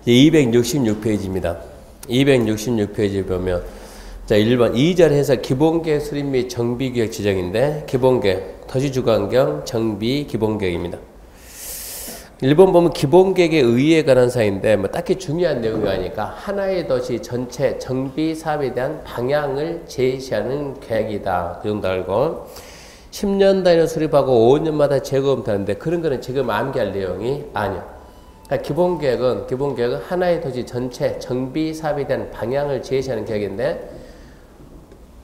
266페이지입니다. 266페이지 보면 자 1번 2절 해서 기본계획 수립 및 정비계획 지정인데 기본계획 도시주거환경 정비 기본계획입니다. 1번 보면 기본계획에 의의에 관한 사항인데 뭐 딱히 중요한 내용이 아니니까 하나의 도시 전체 정비 사업에 대한 방향을 제시하는 계획이다. 그 정도 알고 10년 단위로 수립하고 5년마다 재검토하는데 그런 거는 지금 암기할 내용이 아니야. 그러니까 기본계획은 하나의 도시 전체 정비 사업에 대한 방향을 제시하는 계획인데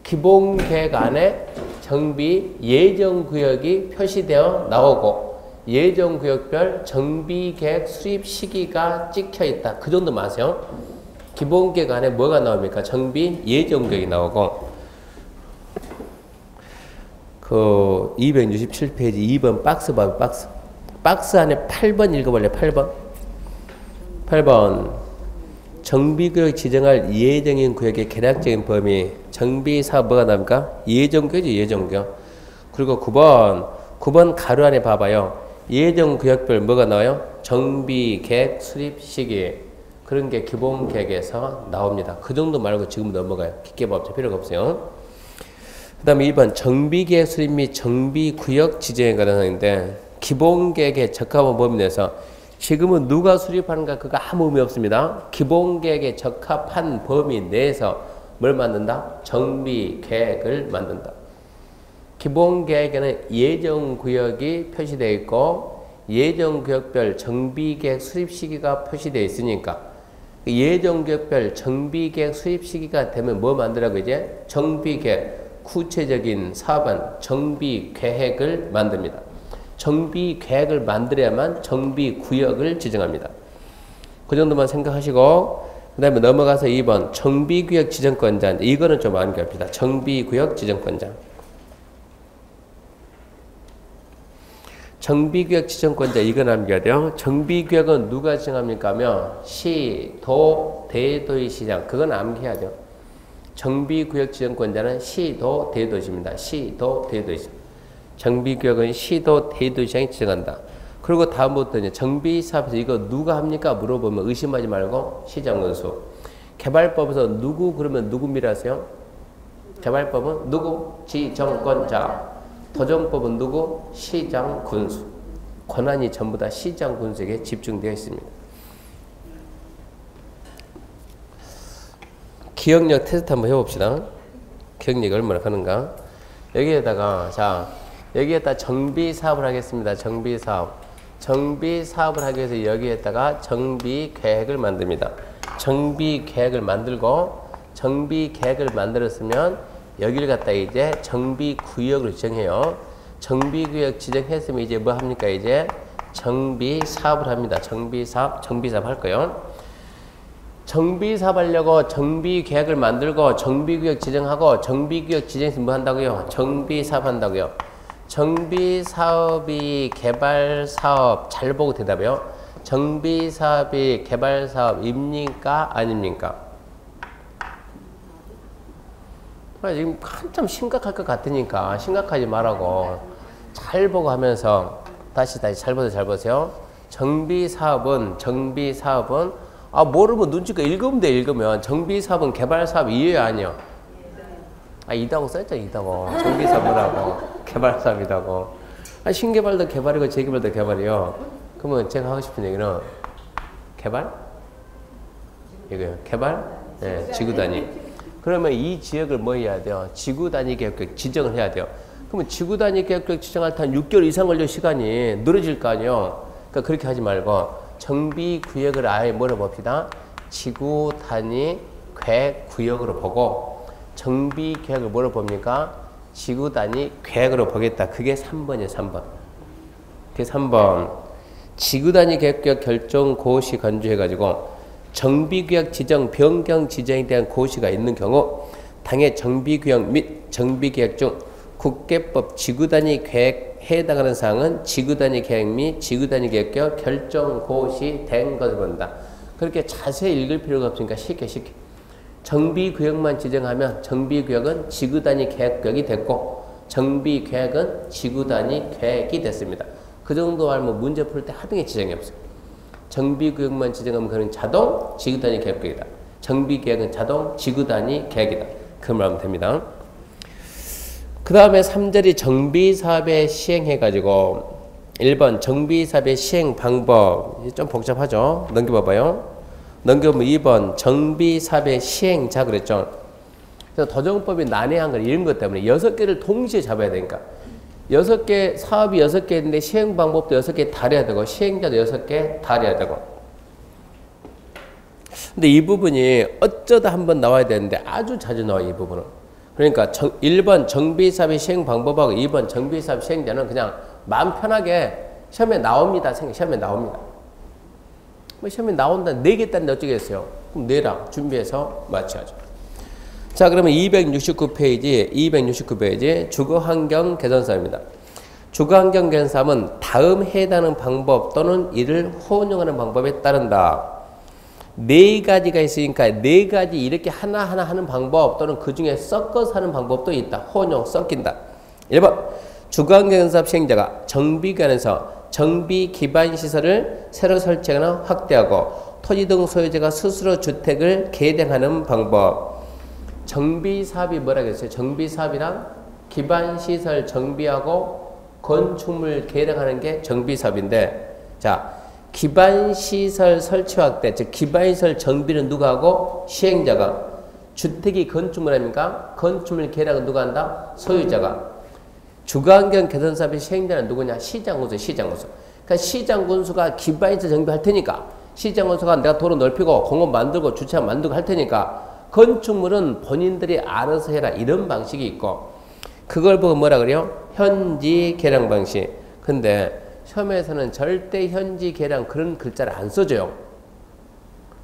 기본계획 안에 정비 예정구역이 표시되어 나오고 예정구역별 정비계획 수립 시기가 찍혀있다. 그 정도 마세요. 기본계획 안에 뭐가 나옵니까? 정비 예정구역이 나오고 그 267페이지 2번 박스 봐요. 박스 안에 8번 읽어볼래? 8번 정비구역 지정할 예정인 구역의 개략적인 범위 정비사업 뭐가 나옵니까? 예정구역이죠. 예정구역. 그리고 9번 가로 안에 봐봐요. 예정구역별 뭐가 나와요? 정비계획 수립 시기. 그런 게 기본계획에서 나옵니다. 그 정도 말고 지금 넘어가요. 깊게 볼 필요가 없어요. 그 다음에 2번 정비계획 수립 및 정비구역 지정에 관한 사항인데 기본계획에 적합한 범위 내에서 지금은 누가 수립하는가 그거 아무 의미 없습니다. 기본계획에 적합한 범위 내에서 뭘 만든다? 정비계획을 만든다. 기본계획에는 예정구역이 표시되어 있고 예정구역별 정비계획 수립 시기가 표시되어 있으니까 예정구역별 정비계획 수립 시기가 되면 뭐 만들라고 이제? 정비계획, 구체적인 사업안, 정비계획을 만듭니다. 정비계획을 만들어야만 정비구역을 지정합니다. 그 정도만 생각하시고 그 다음에 넘어가서 2번 정비구역 지정권자. 이거는 좀 암기합시다. 정비구역 지정권자. 정비구역 지정권자 이건 암기해야 돼요. 정비구역은 누가 지정합니까 하면 시, 도, 대도시, 시장. 그건 암기해야 돼요. 정비구역 지정권자는 시, 도, 대도시입니다. 시, 도, 대도시. 정비구역은 시, 도, 대도시장이 지정한다. 그리고 다음부터 이제 정비사업에서 이거 누가 합니까? 물어보면 의심하지 말고 시장군수. 개발법에서 누구 그러면 누구입니다 하세요? 개발법은 누구? 지정권자. 도정법은 누구? 시장군수. 권한이 전부 다 시장군수에게 집중되어 있습니다. 기억력 테스트 한번 해봅시다. 기억력이 얼마나 하는가. 여기에다가 여기에다 정비사업을 하겠습니다. 정비사업을 하기 위해서 여기에다가 정비계획을 만듭니다. 정비계획을 만들었으면 여기를 갖다 이제 정비구역으로 지정해요. 정비구역 지정했으면 이제 뭐 합니까? 이제 정비사업을 합니다. 정비사업 할 거예요. 정비사업 하려고 정비계획을 만들고 정비구역 지정하고 정비구역 지정해서 뭐 한다고요? 정비사업 한다고요. 정비사업이 개발사업 잘 보고 대답해요. 정비사업이 개발사업입니까? 아닙니까? 지금 한참 심각할 것 같으니까 심각하지 말라고 잘 보고 하면서 다시 잘 보세요. 정비사업은 모르면 눈치껏 읽으면 돼. 읽으면 정비사업은 개발사업이에요 아니요? 이다고 써있죠. 이다고 정비사업 뭐라고 개발사업이라고. 신개발도 개발이고 재개발도 개발이요. 그러면 제가 하고 싶은 얘기는 개발? 이거요. 개발? 네, 지구단위. 그러면 이 지역을 뭐 해야 돼요? 지구단위 계획 지정을 해야 돼요. 그러면 지구단위 계획 지정할 때 한 6개월 이상 걸려 시간이 늘어질 거 아니에요. 그러니까 그렇게 하지 말고 정비구역을 아예 뭐로 봅시다. 지구단위 계획구역으로 보고 정비계획을 뭐로 봅니까? 지구단위 계획으로 보겠다. 그게 3번이에요. 3번. 그게 3번. 지구단위 계획 결정 고시 간주해가지고 정비구역 지정 변경 지정에 대한 고시가 있는 경우 당해 정비구역 및 정비계획 중 국계법 지구단위 계획에 해당하는 사항은 지구단위 계획 및 지구단위 계획 결정 고시된 것을 본다. 그렇게 자세히 읽을 필요가 없으니까 쉽게 정비구역만 지정하면 정비구역은 지구단위 계획구역이 됐고 정비계획은 지구단위 계획이 됐습니다. 그 정도 알면 문제 풀 때 하등의 지장이 없어요. 정비구역만 지정하면 그는 자동 지구단위 계획이다. 정비계획은 자동 지구단위 계획이다. 그 말하면 됩니다. 그 다음에 3절이 정비사업에 시행해가지고 1번 정비사업의 시행 방법 좀 복잡하죠. 넘겨봐봐요. 넘겨보면 2번 정비사업의 시행자 그랬죠. 그래서 도정법이 난해한 건 이런 것 때문에 6개를 동시에 잡아야 되니까 6개 사업이 6개 있는데 시행 방법도 6개 다려야 되고 시행자도 6개 다려야 되고. 근데 이 부분이 어쩌다 한번 나와야 되는데 아주 자주 나와요. 이 부분은. 그러니까 1번 정비사업의 시행 방법하고 2번 정비사업 시행자는 그냥 마음 편하게 시험에 나옵니다. 시험에 나옵니다. 뭐 시험에 나온다. 4개 딴데 어쩌겠어요. 그럼 4랑 준비해서 맞춰야죠. 자, 그러면 269페이지 주거환경 개선사업입니다. 주거환경 개선사업은 다음 해당하는 방법 또는 이를 혼용하는 방법에 따른다. 4가지가 있으니까 4가지 이렇게 하나하나 하는 방법 또는 그 중에 섞어서 하는 방법도 있다. 혼용, 섞인다. 1번 주거환경 개선사업 시행자가 정비기관에서 정비 기반 시설을 새로 설치하거나 확대하고 토지 등 소유자가 스스로 주택을 개량하는 방법. 정비사업이 뭐라고 했어요? 정비사업이랑 기반시설 정비하고 건축물 개량하는 게 정비사업인데, 자, 기반시설 설치 확대, 즉 기반시설 정비는 누가 하고? 시행자가. 주택이 건축물 아닙니까? 건축물 개량은 누가 한다? 소유자가. 주거환경 개선사업의 시행자는 누구냐? 시장군수, 시장군수. 그러니까 시장군수가 기반시설 정비할 테니까, 시장군수가 내가 도로 넓히고 공원 만들고 주차장 만들고 할 테니까 건축물은 본인들이 알아서 해라 이런 방식이 있고, 그걸 보고 뭐라 그래요? 현지 개량 방식. 근데 시험에서는 절대 현지 개량 그런 글자를 안 써줘요.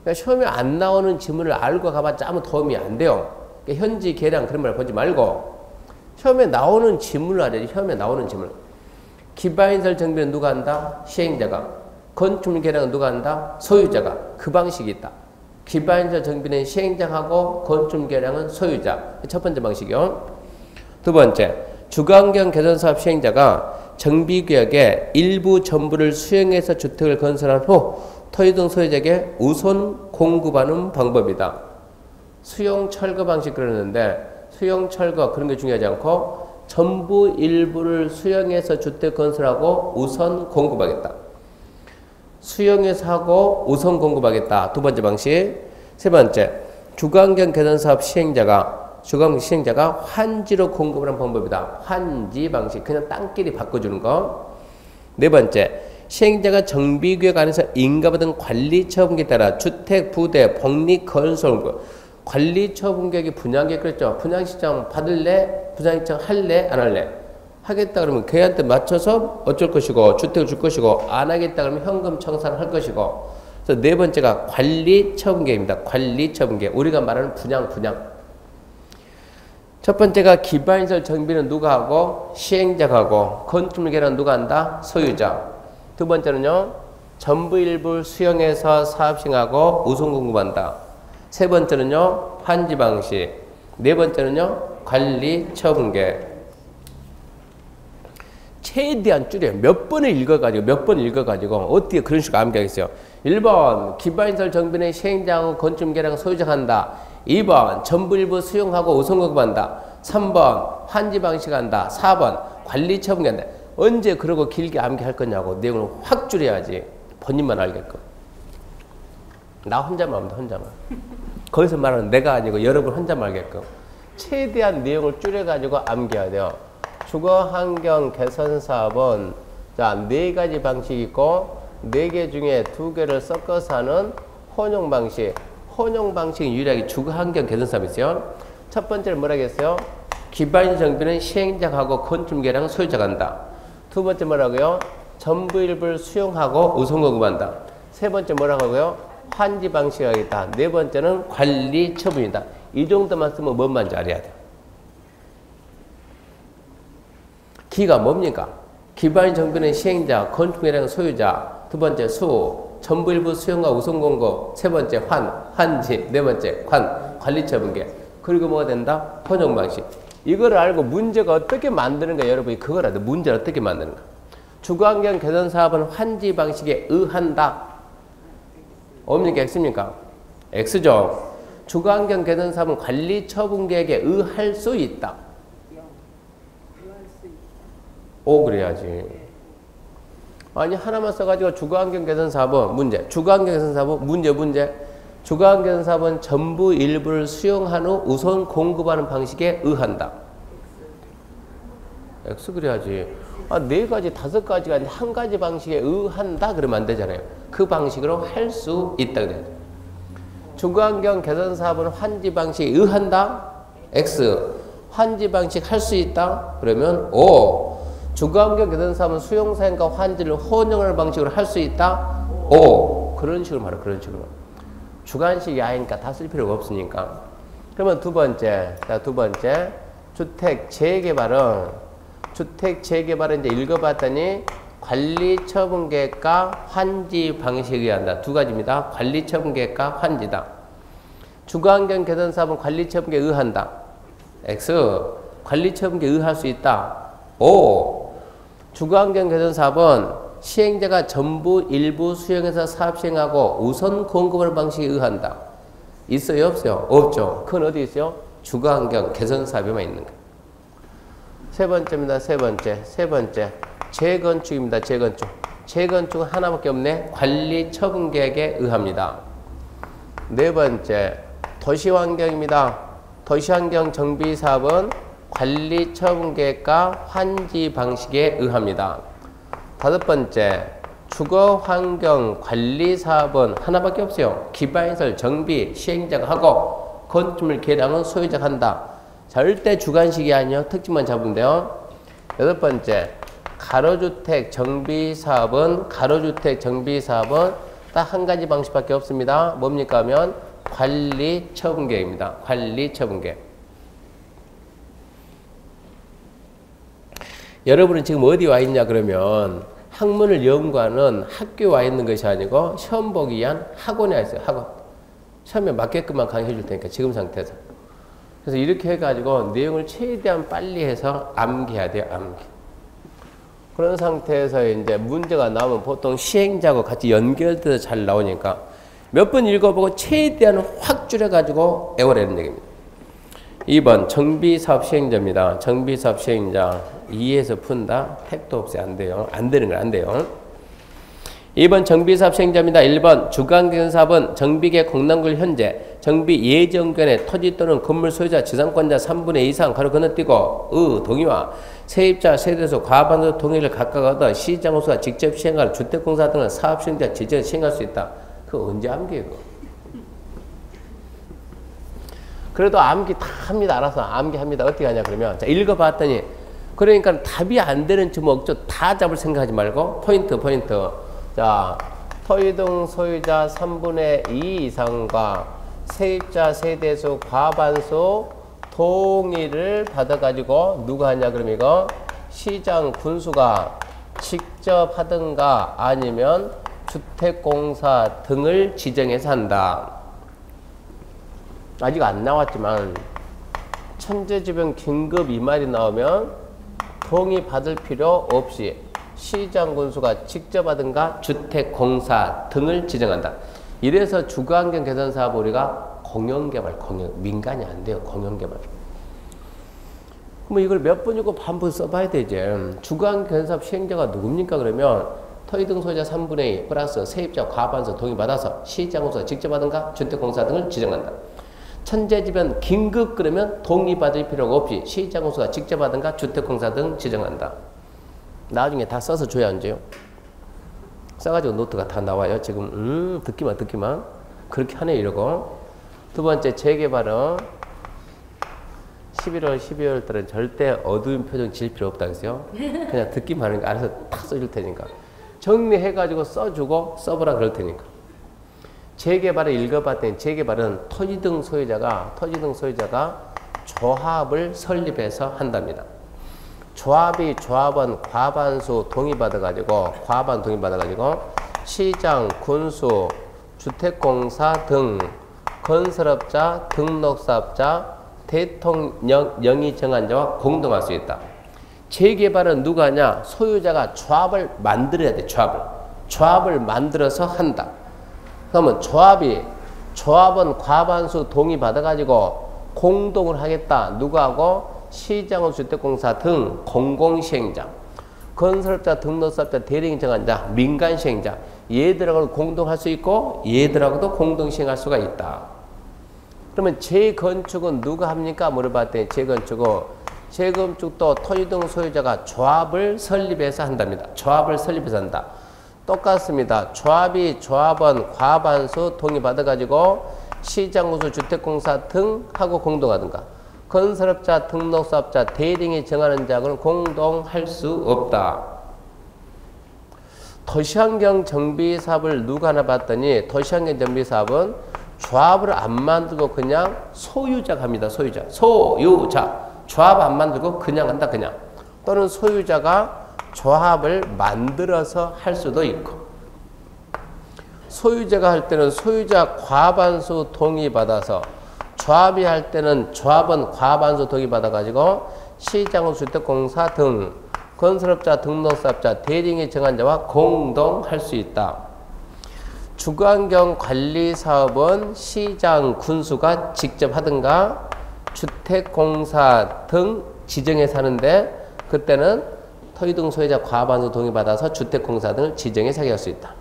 그러니까 시험에 안 나오는 지문을 알고 가봤자 아무 도움이 안 돼요. 그러니까 현지 개량 그런 말 보지 말고 시험에 나오는 지문을 알아야지. 시험에 나오는 지문. 기반시설 정비는 누가 한다? 시행자가. 건축물 개량은 누가 한다? 소유자가. 그 방식이 있다. 기반시설 정비는 시행자하고 건축물 개량은 소유자. 첫 번째 방식이요. 두 번째, 주거환경 개선사업 시행자가 정비구역의 일부 전부를 수용해서 주택을 건설한 후 토지 등 소유자에게 우선 공급하는 방법이다. 수용 철거 방식 그러는데 수용 철거 그런 게 중요하지 않고 전부 일부를 수용해서 주택 건설하고 우선 공급하겠다. 수용해서 하고 우선 공급하겠다. 두 번째 방식. 세 번째, 주거환경 개선사업 시행자가 환지로 공급을 하는 방법이다. 환지 방식. 그냥 땅끼리 바꿔주는 거. 네 번째, 시행자가 정비구역 안에서 인가받은 관리처분계에 따라 주택, 부대, 복리건설 관리처분계획이 분양계획 그랬죠. 분양신청 받을래? 분양신청 할래? 안 할래? 하겠다 그러면 걔한테 맞춰서 어쩔 것이고 주택을 줄 것이고 안 하겠다 그러면 현금 청산을 할 것이고. 그래서 네 번째가 관리처분계획입니다. 관리처분계획. 우리가 말하는 분양. 첫 번째가 기반시설 정비는 누가 하고? 시행자가 하고. 건축물 개량은 누가 한다? 소유자. 두 번째는요, 전부 일부 수용해서 사업 시행하고 우선 공급한다. 세 번째는요, 환지 방식. 네 번째는요, 관리 처분계. 최대한 줄여요. 몇 번을 읽어가지고 어떻게 그런 식으로 암기하겠어요. 1번 기반시설 정비는 시행자하고 건축물 개량은 소유자가 한다. 2번 전부 일부 수용하고 우선 공급한다. 3번 환지 방식한다. 4번 관리 처분한다. 언제 그러고 길게 암기할 거냐고. 내용을 확 줄여야지. 본인만 알게끔. 나 혼자만 합니다. 혼자만. 거기서 말하는 내가 아니고 여러분 혼자만 알게끔. 최대한 내용을 줄여가지고 암기해야 돼요. 주거환경 개선사업은 자, 4가지 방식이 있고 4개 중에 2개를 섞어서 하는 혼용 방식. 혼용 방식이 유일하게 주거환경 개선사업이 있어요. 첫 번째는 뭐라고 했어요? 기반시설 정비는 시행자하고 건축물 개량은 소유자가 한다. 두 번째 뭐라고요? 전부 일부를 수용하고 우선 공급한다. 세 번째 뭐라고 하고요? 환지 방식이 하겠다. 네 번째는 관리 처분이다. 이 정도만 쓰면 뭔 말인지 알아야 돼요. 기가 뭡니까? 기반시설 정비는 시행자, 건축물 개량은 소유자. 두 번째 전부 일부 수용과 우선 공급. 세 번째 환지. 네 번째 관리 처분계. 그리고 뭐가 된다? 혼용 방식. 이걸 알고 문제가 어떻게 만드는가 여러분이 그걸 알아야 돼. 문제를 어떻게 만드는가. 주거환경 개선 사업은 환지 방식에 의한다. 옵니까 X입니까? X죠. 주거환경 개선 사업은 관리 처분 계획에 의할 수 있다. 오 그래야지. 아니 하나만 써가지고 주거환경 개선 사업은 문제. 주거환경 개선 사업은 문제. 주거환경 개선 사업은 전부 일부를 수용한 후 우선 공급하는 방식에 의한다. X 그래야지. 아, 4가지, 5가지가 아닌데 한 가지 방식에 의한다 그러면 안 되잖아요. 그 방식으로 할 수 있다 그래야지. 주거환경 개선 사업은 환지 방식에 의한다. X. 환지 방식 할 수 있다. 그러면 O. 주거환경 개선 사업은 수용사행과 환지를 혼용하는 방식으로 할 수 있다. O. 그런 식으로 말해. 그런 식으로. 주관식 야니까 다 쓸 필요가 없으니까. 그러면 두 번째. 자, 두 번째. 주택 재개발은 이제 읽어봤더니 관리처분계획과 환지 방식에 의한다. 두 가지입니다. 관리처분계획과 환지다. 주거환경 개선 사업은 관리처분계에 의한다. X. 관리처분계에 의할 수 있다. O. 주거환경 개선 사업은 시행자가 전부 일부 수용해서 사업 시행하고 우선 공급하는 방식에 의한다. 있어요? 없어요? 없죠. 그건 어디 있어요? 주거환경 개선 사업에만 있는 거예요. 세 번째입니다. 세 번째. 재건축입니다. 재건축은 하나밖에 없네. 관리 처분 계획에 의합니다. 네 번째. 도시환경입니다. 도시환경 정비 사업은 관리 처분 계획과 환지 방식에 의합니다. 다섯 번째. 주거환경 관리 사업은 하나밖에 없어요. 기반시설 정비 시행자가 하고 건축물 개량은 소유자가 한다. 절대 주관식이 아니요. 특징만 잡으면 돼요. 여덟 번째. 가로주택 정비 사업은 딱 한 가지 방식밖에 없습니다. 뭡니까 하면 관리 처분 계획입니다. 관리 처분 계획. 여러분은 지금 어디 와 있냐 그러면 학문을 연구하는 학교에 와 있는 것이 아니고 시험 보기 위한 학원에 와 있어요. 학원. 시험에 맞게끔만 강의해 줄 테니까 지금 상태에서. 그래서 이렇게 해가지고 내용을 최대한 빨리 해서 암기해야 돼요. 암기. 그런 상태에서 이제 문제가 나오면 보통 시행자하고 같이 연결돼서 잘 나오니까 몇 번 읽어보고 최대한 확 줄여가지고 외우라는 얘기입니다. 2번 정비사업 시행자입니다. 정비사업 시행자 2에서 푼다. 택도 없어요. 안 돼요. 안 되는 건 안 돼요. 2번 정비사업 시행자입니다. 1번 주거환경 사업은 정비계획 공단구를 현재 정비 예정권의 토지 또는 건물 소유자 지상권자 3분의 2 이상 가로 건너뛰고 동의와 세입자 세대수 과반수 동의를 각각 얻어 시장호수가 직접 시행할 주택공사 등은 사업 시행자 지정을 시행할 수 있다. 그거 언제 암기해 그거. 그래도 암기 다 합니다. 알아서 암기합니다. 어떻게 하냐 그러면 자 읽어봤더니 그러니까 답이 안 되는 주목 다 잡을 생각하지 말고 포인트. 자 토지등 소유자 3분의 2 이상과 세입자 세대수 과반수 동의를 받아가지고 누가 하냐 그러면 이거 시장 군수가 직접 하든가 아니면 주택공사 등을 지정해서 한다. 아직 안 나왔지만 천재지변 긴급 이 말이 나오면 동의 받을 필요 없이 시장 군수가 직접 하든가 주택공사 등을 지정한다. 이래서 주거환경 개선 사업 우리가 공영개발, 민간이 안 돼요. 공영개발. 그럼 이걸 몇 번이고 반복 써봐야 되지. 주거환경 개선 사업 시행자가 누굽니까 그러면 토지등 소유자 3분의 2 플러스 세입자 과반수 동의받아서 시장 군수가 직접 하든가 주택공사 등을 지정한다. 천재지변 긴급 그러면 동의받을 필요가 없이 시장 군수가 직접 하든가 주택공사 등 지정한다. 나중에 다 써서 줘야 안 돼요. 써가지고 노트가 다 나와요. 지금 듣기만 그렇게 하네 이러고. 두 번째 재개발은 11월 12월 달은 절대 어두운 표정 지을 필요 없다 그랬어요. 그냥 듣기만 하는 거 알아서 다 써줄 테니까 정리해가지고 써주고 써보라 그럴 테니까. 재개발을 읽어봤더니 재개발은 토지등 소유자가 조합을 설립해서 한답니다. 조합원 과반수 동의받아가지고 시장, 군수, 주택공사 등 건설업자, 등록사업자, 대통령이 정한 자와 공동할 수 있다. 재개발은 누가 하냐? 소유자가 조합을 만들어야 돼. 조합을 만들어서 한다. 그러면 조합은 과반수 동의 받아가지고 공동을 하겠다. 누가 하고? 시장은 주택공사 등 공공시행자, 건설업자, 등록사업자, 대리인 정한자, 민간시행자, 얘들하고는 공동할 수 있고 얘들하고도 공동시행할 수가 있다. 그러면 재건축은 누가 합니까? 물어봤더니 재건축도 토지 등 소유자가 조합을 설립해서 한답니다. 조합을 설립해서 한다. 똑같습니다. 조합은 과반수 동의받아가지고 시장구수 주택공사 등 하고 공동하든가, 건설업자, 등록사업자, 대리인이 정하는 자하고는 공동할 수 없다. 도시환경 정비사업을 누가 하나 봤더니 도시환경 정비사업은 조합을 안 만들고 그냥 소유자가 합니다. 소유자. 조합 안 만들고 그냥 한다. 그냥. 또는 소유자가 조합을 만들어서 할 수도 있고, 소유자가 할 때는 소유자 과반수 동의받아서, 조합이 할 때는 조합은 과반수 동의받아가지고 시장은 주택공사 등 건설업자, 등록사업자, 대리인이 정한 자와 공동할 수 있다. 주거환경 관리사업은 시장, 군수가 직접 하든가 주택공사 등 지정해서 하는데, 그때는 토지 등 소유자 과반수 동의받아서 주택공사 등을 지정해서 하게 할 수 있다.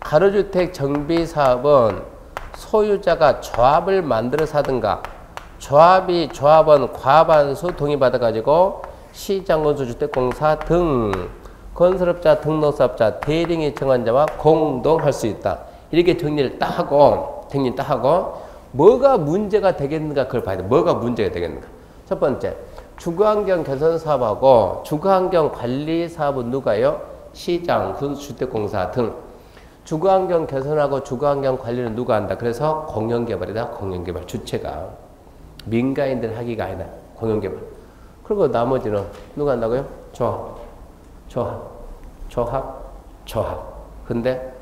가로주택 정비사업은 소유자가 조합을 만들어서 하든가, 조합은 과반수 동의받아가지고 시장건수 주택공사 등 건설업자, 등록사업자, 대리인이 정한 자와 공동할 수 있다. 이렇게 정리를 딱 하고 뭐가 문제가 되겠는가 그걸 봐야 돼. 뭐가 문제가 되겠는가. 첫 번째, 주거환경 개선 사업하고 주거환경 관리 사업은 누가요? 시장, 주택공사 등. 주거환경 개선하고 주거환경 관리는 누가 한다? 그래서 공영개발이다. 공영개발 주체가. 민간인들 하기가 아니다. 공영개발. 그리고 나머지는 누가 한다고요? 조합. 근데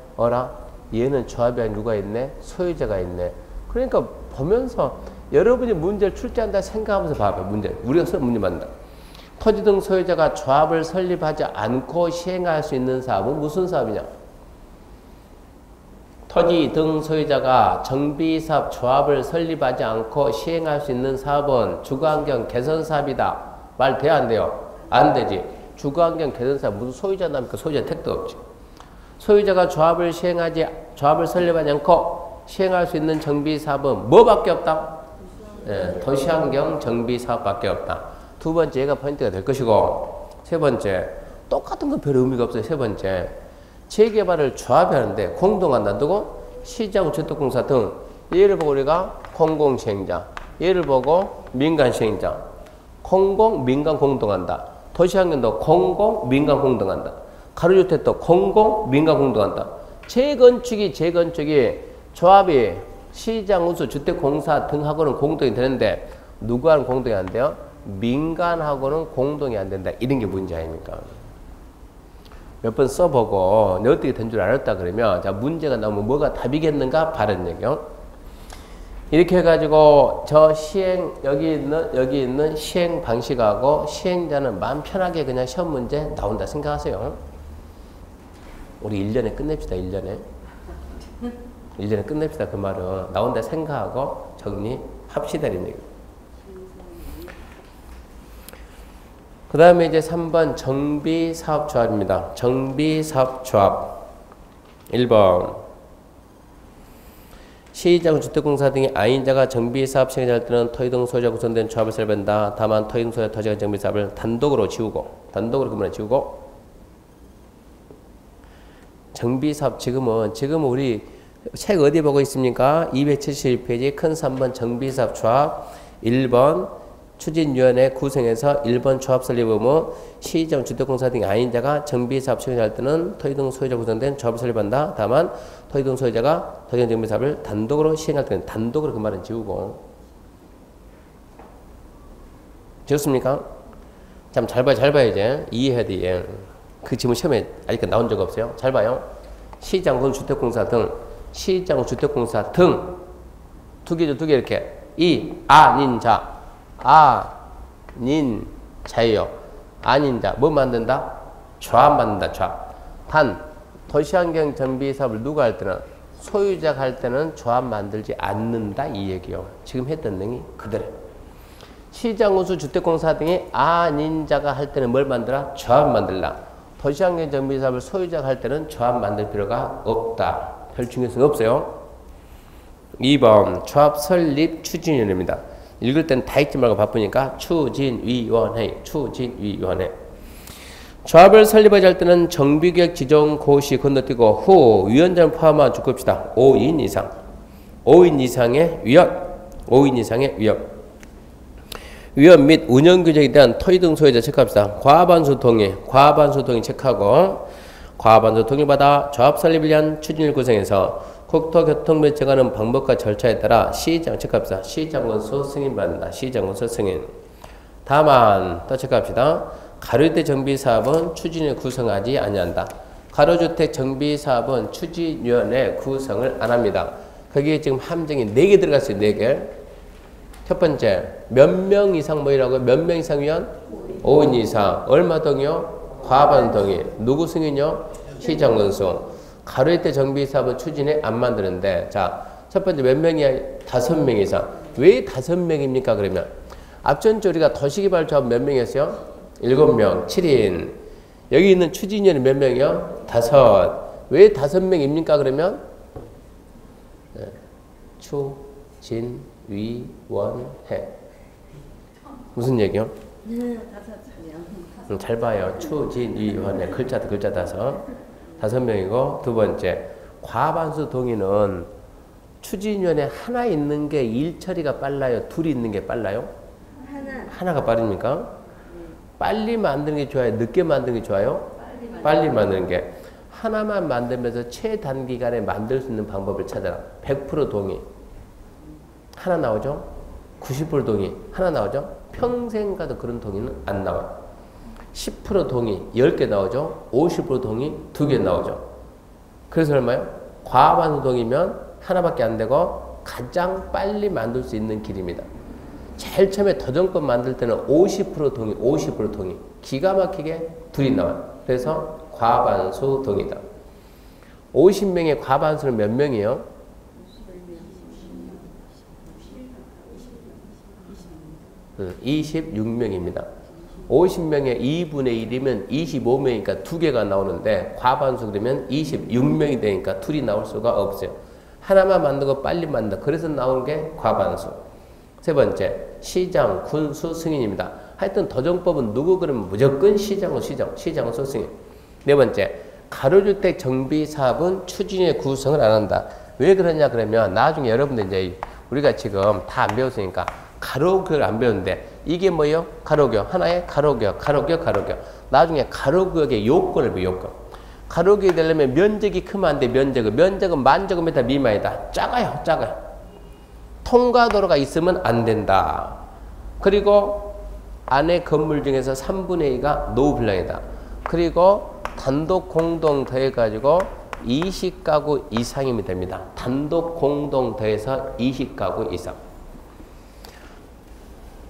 얘는 조합이 아닌 누가 있네? 소유자가 있네. 그러니까 보면서 여러분이 문제를 출제한다 생각하면서 봐봐. 우리가 문제 만든다. 토지 등 소유자가 조합을 설립하지 않고 시행할 수 있는 사업은 무슨 사업이냐? 토지 등 소유자가 정비사업 조합을 설립하지 않고 시행할 수 있는 사업은 주거환경 개선 사업이다. 말 돼야 안 돼요? 안 되지. 주거환경 개선 사업 무슨 소유자 나니까 소유자 택도 없지. 소유자가 조합을 설립하지 않고 시행할 수 있는 정비사업은 뭐밖에 없다? 도시환경 정비사업밖에 없다. 두 번째, 얘가 포인트가 될 것이고, 세 번째, 똑같은 건 별 의미가 없어요. 세 번째, 재개발을 조합이 하는데 공동한다. 누구? 시장, 주택공사 등. 얘를 보고 우리가 공공시행자, 얘를 보고 민간시행자. 공공, 민간 공동한다. 도시환경도 공공, 민간 공동한다. 가로주택도 공공, 민간 공동한다. 재건축이 조합이 시장, 우수, 주택공사 등하고는 공동이 되는데 누구하고는 공동이 안 돼요? 민간하고는 공동이 안 된다. 이런 게 문제 아닙니까? 몇 번 써보고 내 어떻게 된 줄 알았다 그러면 자 문제가 나오면 뭐가 답이겠는가? 바른 얘기요. 이렇게 해가지고 저 시행 여기 있는 시행 방식하고 시행자는 마음 편하게 그냥 시험 문제 나온다 생각하세요. 우리 1년에 끝냅시다. 1년에 끝냅시다. 그 말은 나온다 생각하고 정리합시다. 이런 얘기. 그 다음에 이제 3번 정비사업조합입니다. 정비사업조합 1번 시장, 주택공사 등이 아인자가 정비사업 시행할 때는 토지 등 소유자 구성된 조합을 설립한다. 다만 토지 등 소유자 토지가 정비사업을 단독으로 그만 지우고 정비사업 지금은 우리 책 어디 보고 있습니까? 271페이지 큰 3번 정비사업 조합 1번 추진위원회 구성해서 1번 조합 설립 의무 시장, 주택공사 등 아인자가 정비사업 시행할 때는 토지 등 소유자 구성된 조합을 설립한다. 다만 토지 등 소유자가 토지 등 정비사업을 단독으로 시행할 때는 단독으로 그 말은 지우고 지웠습니까? 참 잘 봐야 이제 이해해야 돼. 그 지문 시험에 아직까지 나온 적 없어요. 잘 봐요. 시장군 주택공사 등 시장 주택공사 등 두 개 이렇게 아닌 자예요. 아닌 자 뭐 만든다? 조합 만든다. 조합. 단 도시환경 정비 사업을 누가 할 때는 소유자가 할 때는 조합 만들지 않는다 이 얘기요. 지금 했던 내용이 그대로. 시장운수 주택공사 등이 아닌 자가 할 때는 뭘 만들어? 조합 만들라. 도시환경 정비사업을 소유자가 할 때는 조합 만들 필요가 없다. 별 중요성이 없어요. 2번 조합 설립 추진위원회입니다. 읽을 때는 다 읽지 말고 바쁘니까 추진위원회, 추진위원회. 조합을 설립하지 할 때는 정비계획 지정 고시 건너뛰고 후 위원장을 포함한 주급시다. 5인 이상. 5인 이상의 위원. 5인 이상의 위원. 위원 및 운영규정에 대한 토의 등 소유자 체크합시다. 과반수 동의. 과반수 동의 체크하고 과반수 동의받아 조합 설립을 위한 추진을 구성해서 국토교통부에 정하는 방법과 절차에 따라 시장 체크합시다. 시장건수 승인받는다. 시장건수 승인. 다만 또 체크합시다. 가로주택 정비사업은 추진을 구성하지 아니한다. 가로주택 정비사업은 추진위원회 구성을 안합니다. 거기에 지금 함정이 4개 들어갔어요. 4개. 첫 번째, 몇 명 이상 뭐이라고요? 몇 명 이상 위원? 5인 이상. 얼마 동의요? 과반 동의. 누구 승인이요? 시장건수. 가로주택 정비사업은 추진에 안 만드는데, 자, 첫 번째 몇 명이야? 5명 이상. 왜 5명입니까? 그러면 앞전주 우리가 도시개발조합 몇 명이었어요? 7명, 7인. 여기 있는 추진위원회 몇 명이요? 5. 왜 5명입니까? 그러면 추진위원회. 무슨 얘기요? 잘 봐요. 추진위원회. 글자 5명이고, 두 번째 과반수 동의는 추진위원회 하나 있는 게 일 처리가 빨라요? 둘이 있는 게 빨라요? 하나가 빠릅니까? 빨리 만드는 게 좋아요? 늦게 만드는 게 좋아요? 빨리 만드는 게. 하나만 만들면서 최단기간에 만들 수 있는 방법을 찾아라. 100% 동의. 하나 나오죠? 90% 동의. 하나 나오죠? 평생 가도 그런 동의는 안 나와요. 10% 동의. 10개 나오죠? 50% 동의. 2개 나오죠? 그래서 얼마요? 과반수 동의면 하나밖에 안 되고 가장 빨리 만들 수 있는 길입니다. 제일 처음에 도정법 만들 때는 50% 동의, 50% 동의. 기가 막히게 둘이 나와요. 그래서 과반수 동의다. 50명의 과반수는 몇 명이에요? 26명입니다. 50명의 2분의 1이면 25명이니까 2개가 나오는데 과반수 그러면 26명이 되니까 둘이 나올 수가 없어요. 하나만 만들고 빨리 만든다. 그래서 나오는 게 과반수. 세 번째, 시장, 군수, 승인입니다. 하여튼 도정법은 누구 그러면 무조건 시장수 승인. 네 번째, 가로주택 정비사업은 추진의 구성을 안 한다. 왜 그러냐 그러면 나중에 여러분들 이제 우리가 지금 다 안 배웠으니까 가로구역을 안 배웠는데 이게 뭐예요? 가로구역. 하나의 가로구역. 나중에 가로구역의 요건을 배워, 요건. 가로구역이 되려면 면적이 크면 안 돼, 면적은 만제곱미터 미만이다. 작아요. 통과도로가 있으면 안 된다. 그리고 안에 건물 중에서 3분의 2가 노후분량이다. 그리고 단독 공동 더해가지고 20가구 이상이면 됩니다. 단독 공동 더해서 20가구 이상.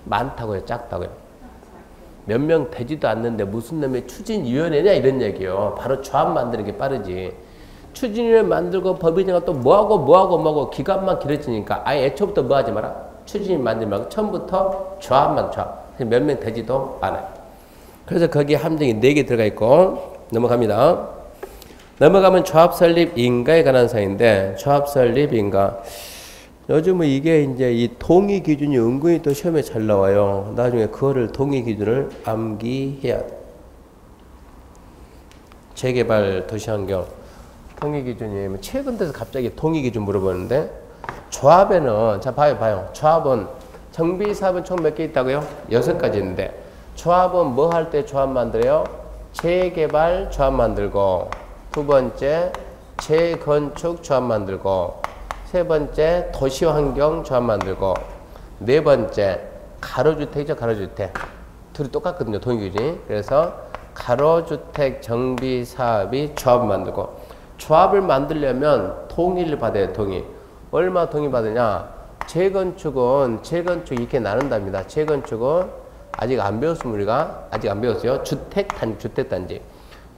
많다고요? 작다고요? 몇 명 되지도 않는데 무슨 놈의 추진위원회냐 이런 얘기요. 바로 조합 만드는 게 빠르지. 추진위원회 만들고 법인회가 또 뭐하고 기간만 길어지니까 아예 애초부터 뭐 하지 마라. 추진위 만들지 말고 처음부터 조합. 몇 명 되지도 않아요. 그래서 거기에 함정이 4개 들어가 있고 넘어갑니다. 넘어가면 조합 설립 인가에 관한 사항인데 조합 설립 인가. 요즘은 이게 이제 이 동의 기준이 은근히 또 시험에 잘 나와요. 나중에 그거를 동의 기준을 암기해야 돼. 재개발 도시환경 동의 기준이 최근 들어서 갑자기 동의 기준 물어보는데 조합에는 자 봐요. 조합은 정비사업은 총 몇 개 있다고요? 6가지 있는데 조합은 뭐 할 때 조합 만들어요? 재개발 조합 만들고 두 번째 재건축 조합 만들고 세 번째 도시환경 조합 만들고 네 번째 가로주택이죠. 가로주택 둘이 똑같거든요. 동의 기준이. 그래서 가로주택 정비사업이 조합 만들고 조합을 만들려면 동의를 받아야 동의. 얼마 동의 받으냐? 재건축 이렇게 나눈답니다. 재건축은 아직 안 배웠으면 우리가 아직 안 배웠어요. 주택단지.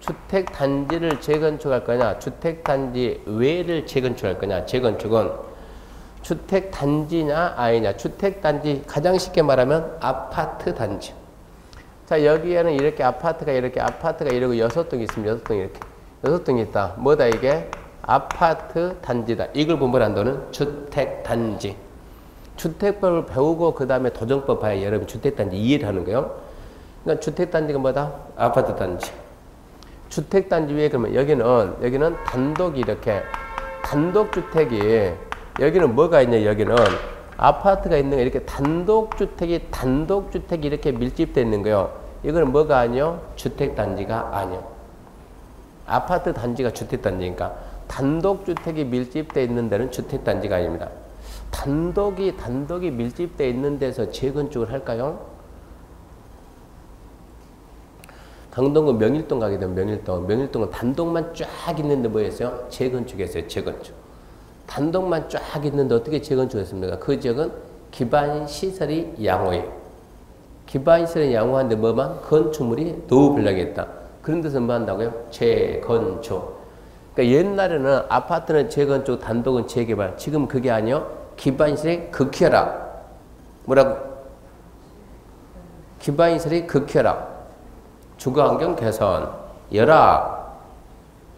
주택단지를 재건축할 거냐, 주택단지 외를 재건축할 거냐. 재건축은 주택단지냐 아니냐. 주택단지 가장 쉽게 말하면 아파트 단지. 자, 여기에는 이렇게 아파트가 이러고 6동이 있으면 6동이 이렇게 6동이 있다. 뭐다 이게? 아파트 단지다. 이걸 보면 한다는 주택단지. 주택법을 배우고 그 다음에 도정법 봐야 여러분 주택단지 이해를 하는 거예요. 그러니까 주택단지가 뭐다? 아파트 단지. 주택단지 위에 그러면 여기는 단독이 이렇게 단독주택이 여기는 뭐가 있냐? 여기는 아파트가 있는 거 이렇게 단독주택이 이렇게 밀집되어 있는 거예요. 이거는 뭐가 아니요? 주택단지가 아니요. 아파트 단지가 주택단지니까 단독주택이 밀집되어 있는 데는 주택단지가 아닙니다. 단독이 밀집되어 있는 데서 재건축을 할까요? 강동구 명일동 가게 되면 명일동은 단독만 쫙 있는데 뭐였어요? 재건축했어요. 재건축. 단독만 쫙 있는데 어떻게 재건축했습니까? 그 지역은 기반시설이 양호해요. 기반시설이 양호한데 뭐만? 건축물이 너무 불량했다. 그런 데서 뭐 한다고요? 재건축. 그러니까 옛날에는 아파트는 재건축, 단독은 재개발. 지금 그게 아니요. 기반시설이 극혈화. 뭐라고? 기반시설이 극혈화. 주거환경 개선, 열악,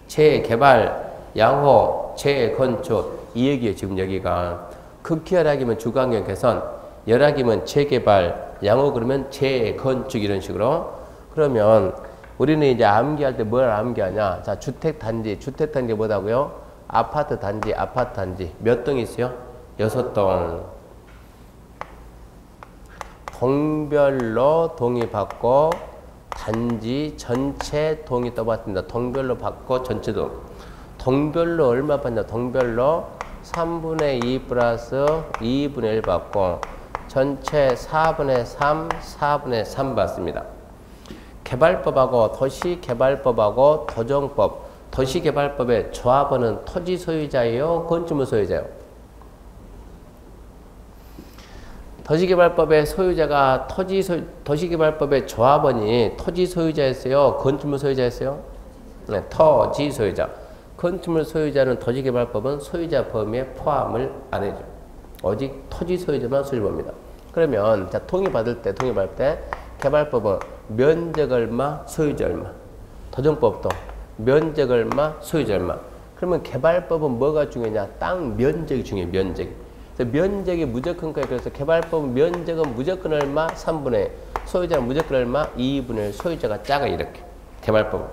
재개발, 양호, 재건축. 이 얘기예요. 지금 여기가. 극혈락이면 주거환경 개선, 열악이면 재개발, 양호 그러면 재건축 이런 식으로. 그러면 우리는 이제 암기할 때 뭘 암기하냐. 자, 주택단지 뭐다고요? 아파트 단지. 몇 동이 있어요? 6동. 동별로 동의 받고 단지 전체 동이 떠봤습니다. 동별로 받고 전체 동. 동별로 얼마 받냐? 동별로 3분의 2 플러스 2분의 1 받고 전체 4분의 3 받습니다. 개발법하고 도시개발법하고 도정법. 도시개발법의 조합원은 토지 소유자예요? 건축물 소유자예요? 도시개발법의 소유자가 도시개발법의 조합원이 토지 소유자였어요? 건축물 소유자였어요? 네, 토지 소유자. 건축물 소유자는 도시개발법은 소유자 범위에 포함을 안 해줘. 오직 토지 소유자만 소유봅니다. 그러면 자 동의받을 때 개발법은 면적 얼마, 소유자 얼마. 도정법도 면적 얼마, 소유자 얼마. 그러면 개발법은 뭐가 중요하냐? 땅 면적이 중요해. 면적이 무조건 거예요. 그래서 개발법 면적은 무조건 얼마? 3분의 1. 소유자는 무조건 얼마? 2분의 1. 소유자가 작아 이렇게. 개발법은.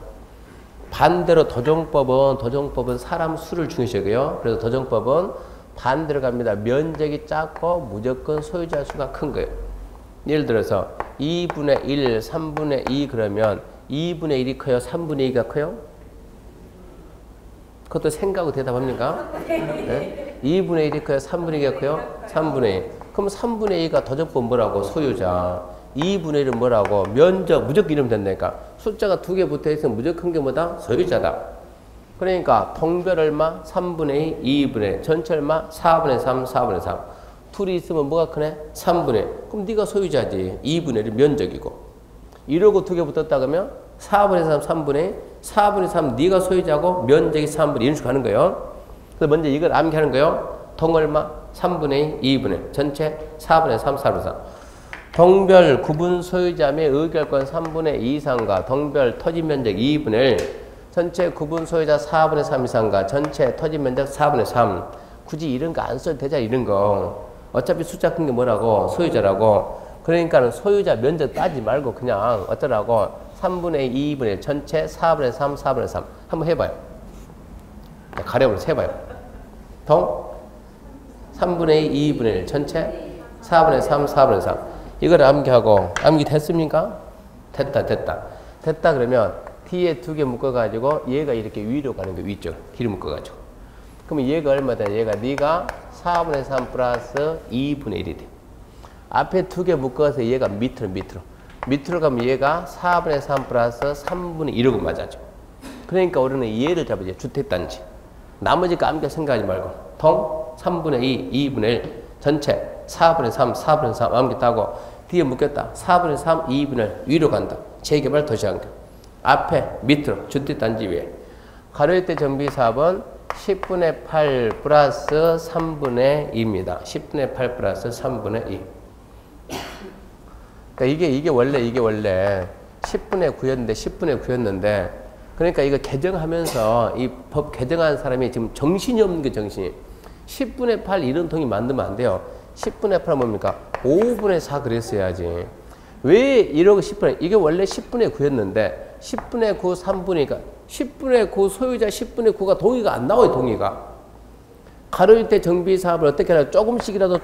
반대로 도정법은 사람 수를 중요시하고요. 그래서 도정법은 반대로 갑니다. 면적이 작고 무조건 소유자 수가 큰 거예요. 예를 들어서 2분의 1, 3분의 2 그러면 2분의 1이 커요? 3분의 2가 커요? 그것도 생각하고 대답합니까? 네? 2분의 1이 커요? 3분의 2가 커요? 3분의 1. 그럼 3분의 2가 도정법 뭐라고? 소유자. 2분의 1은 뭐라고? 면적. 무조건 이러면 된다니까. 숫자가 2개 붙어 있으면 무조건 큰 게 뭐다? 소유자다. 그러니까 동별 얼마? 3분의 2, 2분의 1. 전체 얼마? 4분의 3, 4분의 3. 둘이 있으면 뭐가 크네? 3분의 1. 그럼 네가 소유자지. 2분의 1이 면적이고. 이러고 2개 붙었다 그러면 4분의 3, 3분의 1. 4분의 3 네가 소유자고 면적이 3분의 1 이런 식으로 하는 거예요. 그래서 먼저 이걸 암기하는 거예요. 동 얼마? 3분의 2, 2분의 1. 전체 4분의 3, 4분의 3. 동별 구분 소유자 및 의결권 3분의 2 이상과 동별 토지 면적 2분의 1. 전체 구분 소유자 4분의 3 이상과 전체 토지 면적 4분의 3. 굳이 이런 거 안 써도 되자 이런 거. 어차피 숫자 큰 게 뭐라고? 소유자라고. 그러니까는 소유자 면적 따지 말고 그냥 어쩌라고? 3분의 2, 2분의 1. 전체 4분의 3, 4분의 3. 한번 해봐요. 가려버려 세봐요. 동 3분의 2, 2분의 1. 전체 4분의 3, 4분의 3. 이걸 암기하고 암기 됐습니까? 됐다 그러면 뒤에 2개 묶어가지고 얘가 이렇게 위로 가는 거 위쪽 뒤로 묶어가지고 그러면 얘가 얼마다? 얘가 네가 4분의 3 플러스 2분의 1이 돼. 앞에 2개 묶어서 얘가 밑으로 가면 얘가 4분의 3 플러스 3분의 1하고 맞아죠. 그러니까 우리는 얘를 잡아야지. 주택단지. 나머지 거 암기 생각하지 말고 동 3분의 2, 2분의 1 전체 4분의 3, 4분의 3 암기 따고 뒤에 묶였다. 4분의 3, 2분의 1 위로 간다. 재개발 도시환경. 앞에 밑으로 주택단지 위에. 가로주택 정비사업은 10분의 8 플러스 3분의 2입니다. 10분의 8 플러스 3분의 2. 그러니까 이게 원래 10분의 9였는데 10분의 9였는데 그러니까 이거 개정하면서 이 법 개정한 사람이 지금 정신이 없는 게 정신이. 10분의 8 이런 통이 만들면 안 돼요. 10분의 8은 뭡니까? 5분의 4 그랬어야지. 왜 이러고 10분의 이게 원래 10분의 9였는데 10분의 9 3분이니까 10분의 9 소유자 10분의 9가 동의가 안 나와요. 동의가. 가로주택 정비 사업을 어떻게 하냐 조금씩이라도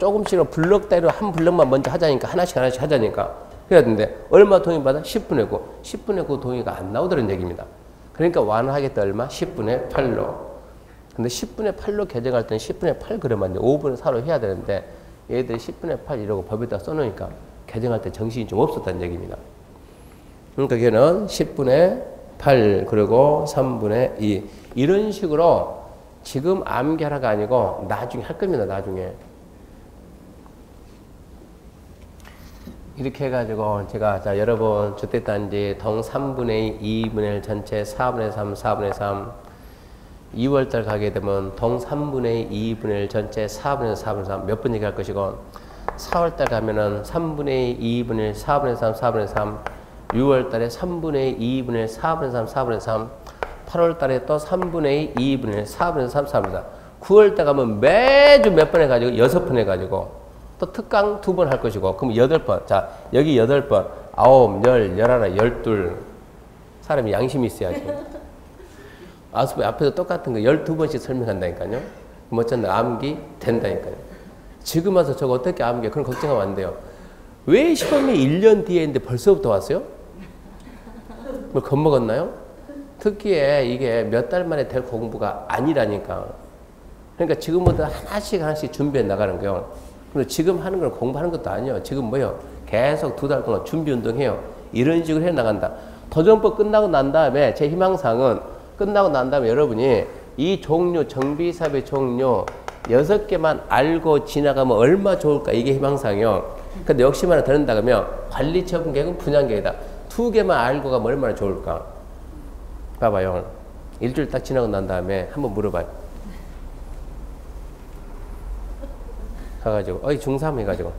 블럭 따위로 한 블럭만 먼저 하자니까 하나씩 하자니까 그래야 되는데 얼마 동의 받아? 10분의 9. 10분의 9 동의가 안 나오더라는 얘기입니다. 그러니까 완화하겠다 얼마? 10분의 8로. 근데 10분의 8로 개정할 때는 10분의 8 그러면 안 돼. 5분의 4로 해야 되는데 얘들이 10분의 8 이러고 법에다 써놓으니까 개정할 때 정신이 좀 없었다는 얘기입니다. 그러니까 걔는 10분의 8 그리고 3분의 2 이런 식으로 지금 암기하라가 아니고 나중에 할 겁니다. 나중에. 이렇게 해가지고 제가 자 여러분 주택단지 동 3분의 2, 2분의 1 전체 4분의 3, 4분의 3 2월달 가게 되면 동 3분의 2, 2분의 1 전체 4분의 4분의 3 몇 번 얘기할 것이고 4월달 가면은 3분의 2, 2분의 1 4분의 3, 4분의 3 6월달에 3분의 2, 2분의 1 4분의 3, 4분의 3 8월달에 또 3분의 2, 2분의 1 4분의 3, 4분의 3 9월달 가면 매주 몇 번 해가지고 6번 해가지고 또 특강 2번 할 것이고 그럼 8번 자 여기 8번 9, 10, 11, 12 사람이 양심이 있어야지 앞에서 똑같은 거 12번씩 설명한다니까요 그럼 어쩐다 암기 된다니까요 지금 와서 저거 어떻게 암기해 그런 걱정하면 안 돼요 왜 시험이 1년 뒤에 있는데 벌써부터 왔어요? 뭐 겁먹었나요? 특기에 이게 몇 달 만에 될 공부가 아니라니까 그러니까 지금부터 하나씩 준비해 나가는 거예요 근데 지금 하는 건 공부하는 것도 아니에요. 지금 뭐요? 계속 2달 동안 준비 운동해요. 이런 식으로 해 나간다. 도전법 끝나고 난 다음에 제 희망사항은 끝나고 난 다음에 여러분이 이 종류, 정비사업의 종류 6개만 알고 지나가면 얼마 좋을까? 이게 희망사항이요. 근데 역시 하나 더 넣는다 그러면 관리처분 계획은 분양계획이다. 2개만 알고 가면 얼마나 좋을까? 봐봐요. 일주일 딱 지나고 난 다음에 한번 물어봐요. 가가지고 어이 중3 해가지고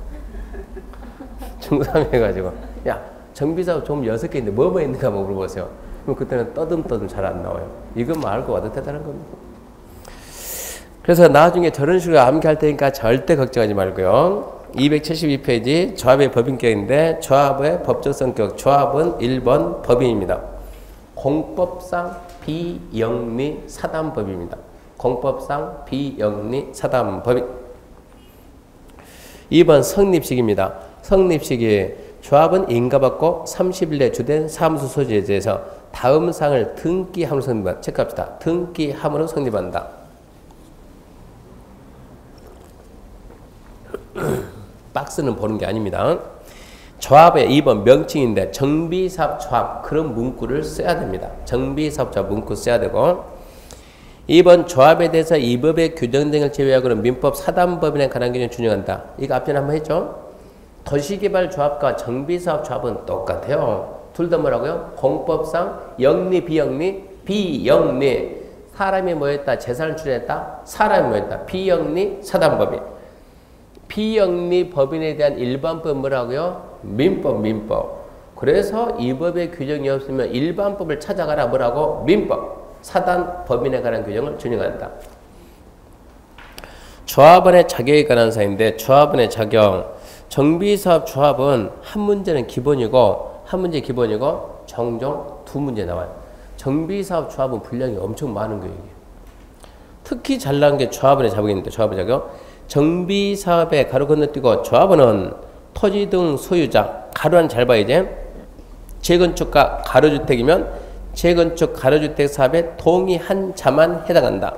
중3 해가지고 야 정비사업 좀 6개 있는데 뭐뭐 있는가 한번 물어보세요. 그럼 그때는 떠듬떠듬 잘 안 나와요. 이것만 알고 와도 대단한 겁니다. 그래서 나중에 저런 식으로 암기할 테니까 절대 걱정하지 말고요. 272페이지 조합의 법인격인데 조합의 법적 성격 조합은 1번 법인입니다. 공법상 비영리 사단법입니다. 공법상 비영리 사단법인 2번 성립식입니다. 성립식이 조합은 인가받고 30일 내 주된 사무소 소지에 대해서 다음 사항을 등기함으로 성립한다. 체크합시다. 등기함으로 성립한다. 박스는 보는 게 아닙니다. 조합의 2번 명칭인데 정비사업 조합 그런 문구를 써야 됩니다. 정비사업 조합 문구 써야 되고 2번 조합에 대해서 이 법의 규정 등을 제외하고는 민법 사단법인에 관한 규정을 준용한다. 이거 앞전에 한번 했죠? 도시개발조합과 정비사업조합은 똑같아요. 둘 다 뭐라고요? 공법상 영리 비영리 비영리 사람이 모였다 재산을 출연했다 사람이 모였다 비영리 사단법인 비영리 법인에 대한 일반법 뭐라고요? 민법 그래서 이 법의 규정이 없으면 일반법을 찾아가라 뭐라고? 민법 사단 법인에 관한 규정을 준용한다. 조합원의 자격에 관한 사항인데 조합원의 자격 정비사업 조합은 한 문제는 기본이고 한 문제 기본이고 종종 2문제 나와요. 정비사업 조합은 분량이 엄청 많은 거예요. 특히 잘난 게 조합원의 자격인데 조합원의 자격 정비사업에 가로 건너뛰고 조합원은 토지 등 소유자 가로는 잘 봐야 이제 재건축과 가로주택이면 재건축 가로주택 사업에 동의한 자만 해당한다.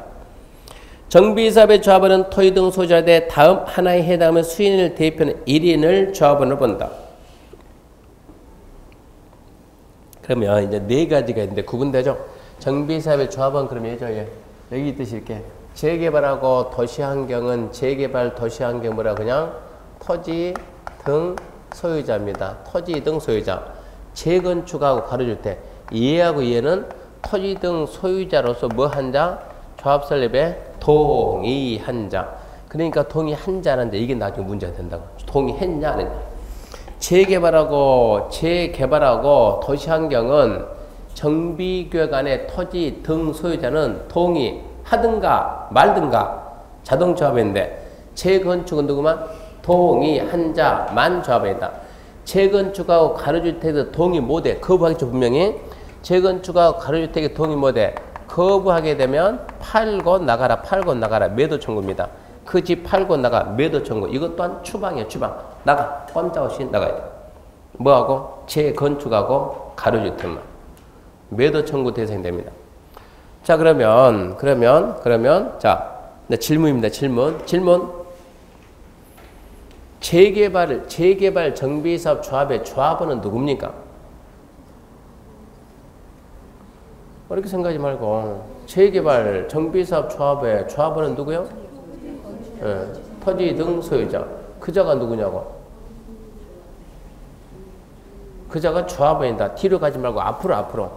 정비사업의 조합원은 토지 등 소유자에 대해 다음 하나에 해당하면 수인을 대입하는 1인을 조합원으로 본다. 그러면 이제 4가지가 있는데 구분되죠? 정비사업의 조합원 그러면 여기 있듯이 이렇게 재개발하고 도시환경은 재개발 도시환경 뭐라 그냥 토지 등 소유자입니다. 토지 등 소유자. 재건축하고 가로주택. 이해하고 이해는 토지 등 소유자로서 뭐 한 자? 조합 설립에 동의한 자. 그러니까 동의한 자는 이게 나중에 문제가 된다고. 동의했냐 안 했냐. 재개발하고 도시환경은 정비구역 안에 토지 등 소유자는 동의하든가 말든가 자동조합인데 재건축은 누구만? 동의한 자만 조합이다. 재건축하고 가로주택에서 동의 못해. 거부하겠죠 분명히. 재건축하고 가로주택에 동의 못해. 거부하게 되면 팔고 나가라 매도 청구입니다. 그 집 팔고 나가 매도 청구. 이것 또한 추방이에요. 추방. 나가. 꼼짝없이 나가야 돼. 뭐하고? 재건축하고 가로주택만. 매도 청구 대상이 됩니다. 자 그러면 자 질문입니다. 질문. 재개발 정비사업 조합의 조합원은 누굽니까? 이렇게 생각하지 말고 재개발 정비사업 조합의 조합원은 누구요? 토지 등 소유자. 그자가 누구냐고? 그자가 조합원이다. 뒤로 가지 말고 앞으로.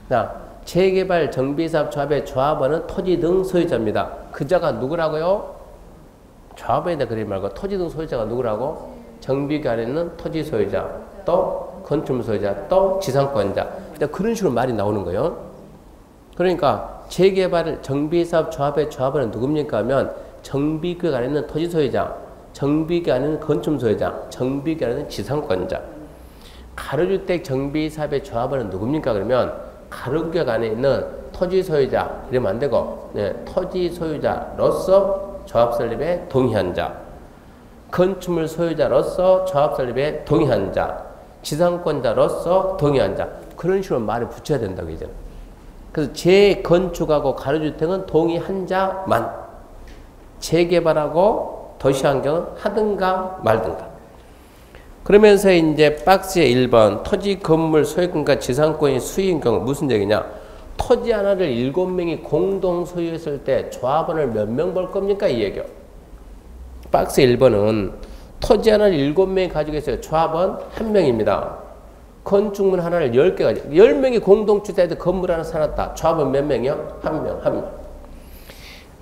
자, 재개발 정비사업 조합의 조합원은 토지 등 소유자입니다. 그자가 누구라고요? 조합원이다 그러지 말고 토지 등 소유자가 누구라고? 정비구 안에 있는 토지 소유자, 또 건축물 소유자, 또 지상권자. 그런 식으로 말이 나오는 거예요. 그러니까 재개발 정비사업 조합의 조합원은 누굽니까 하면 정비구 안에 있는 토지 소유자, 정비구 안에 있는 건축물 소유자, 정비구 안에 있는 지상권자. 가로주택 정비사업의 조합원은 누굽니까 그러면 가로구역 안에 있는 토지 소유자 이러면 안 되고 토지 소유자로서 조합 설립에 동의한 자, 건축물 소유자로서 조합 설립에 동의한 자, 지상권자로서 동의한 자. 그런 식으로 말을 붙여야 된다고 이제는. 그래서 재건축하고 가로주택은 동의한 자만, 재개발하고 도시환경은 하든가 말든가. 그러면서 이제 박스의 1번 토지 건물 소유권과 지상권이 수익인 경우 무슨 얘기냐? 토지 하나를 7명이 공동 소유했을 때 조합원을 몇 명 볼 겁니까? 이 얘기요. 박스 1번은 토지 하나를 7명이 가지고 있어요. 조합원 1명입니다. 건축물 하나를 10개 가지고 10명이 공동주택에서 건물 하나 사놨다. 조합원 몇 명이요? 1명.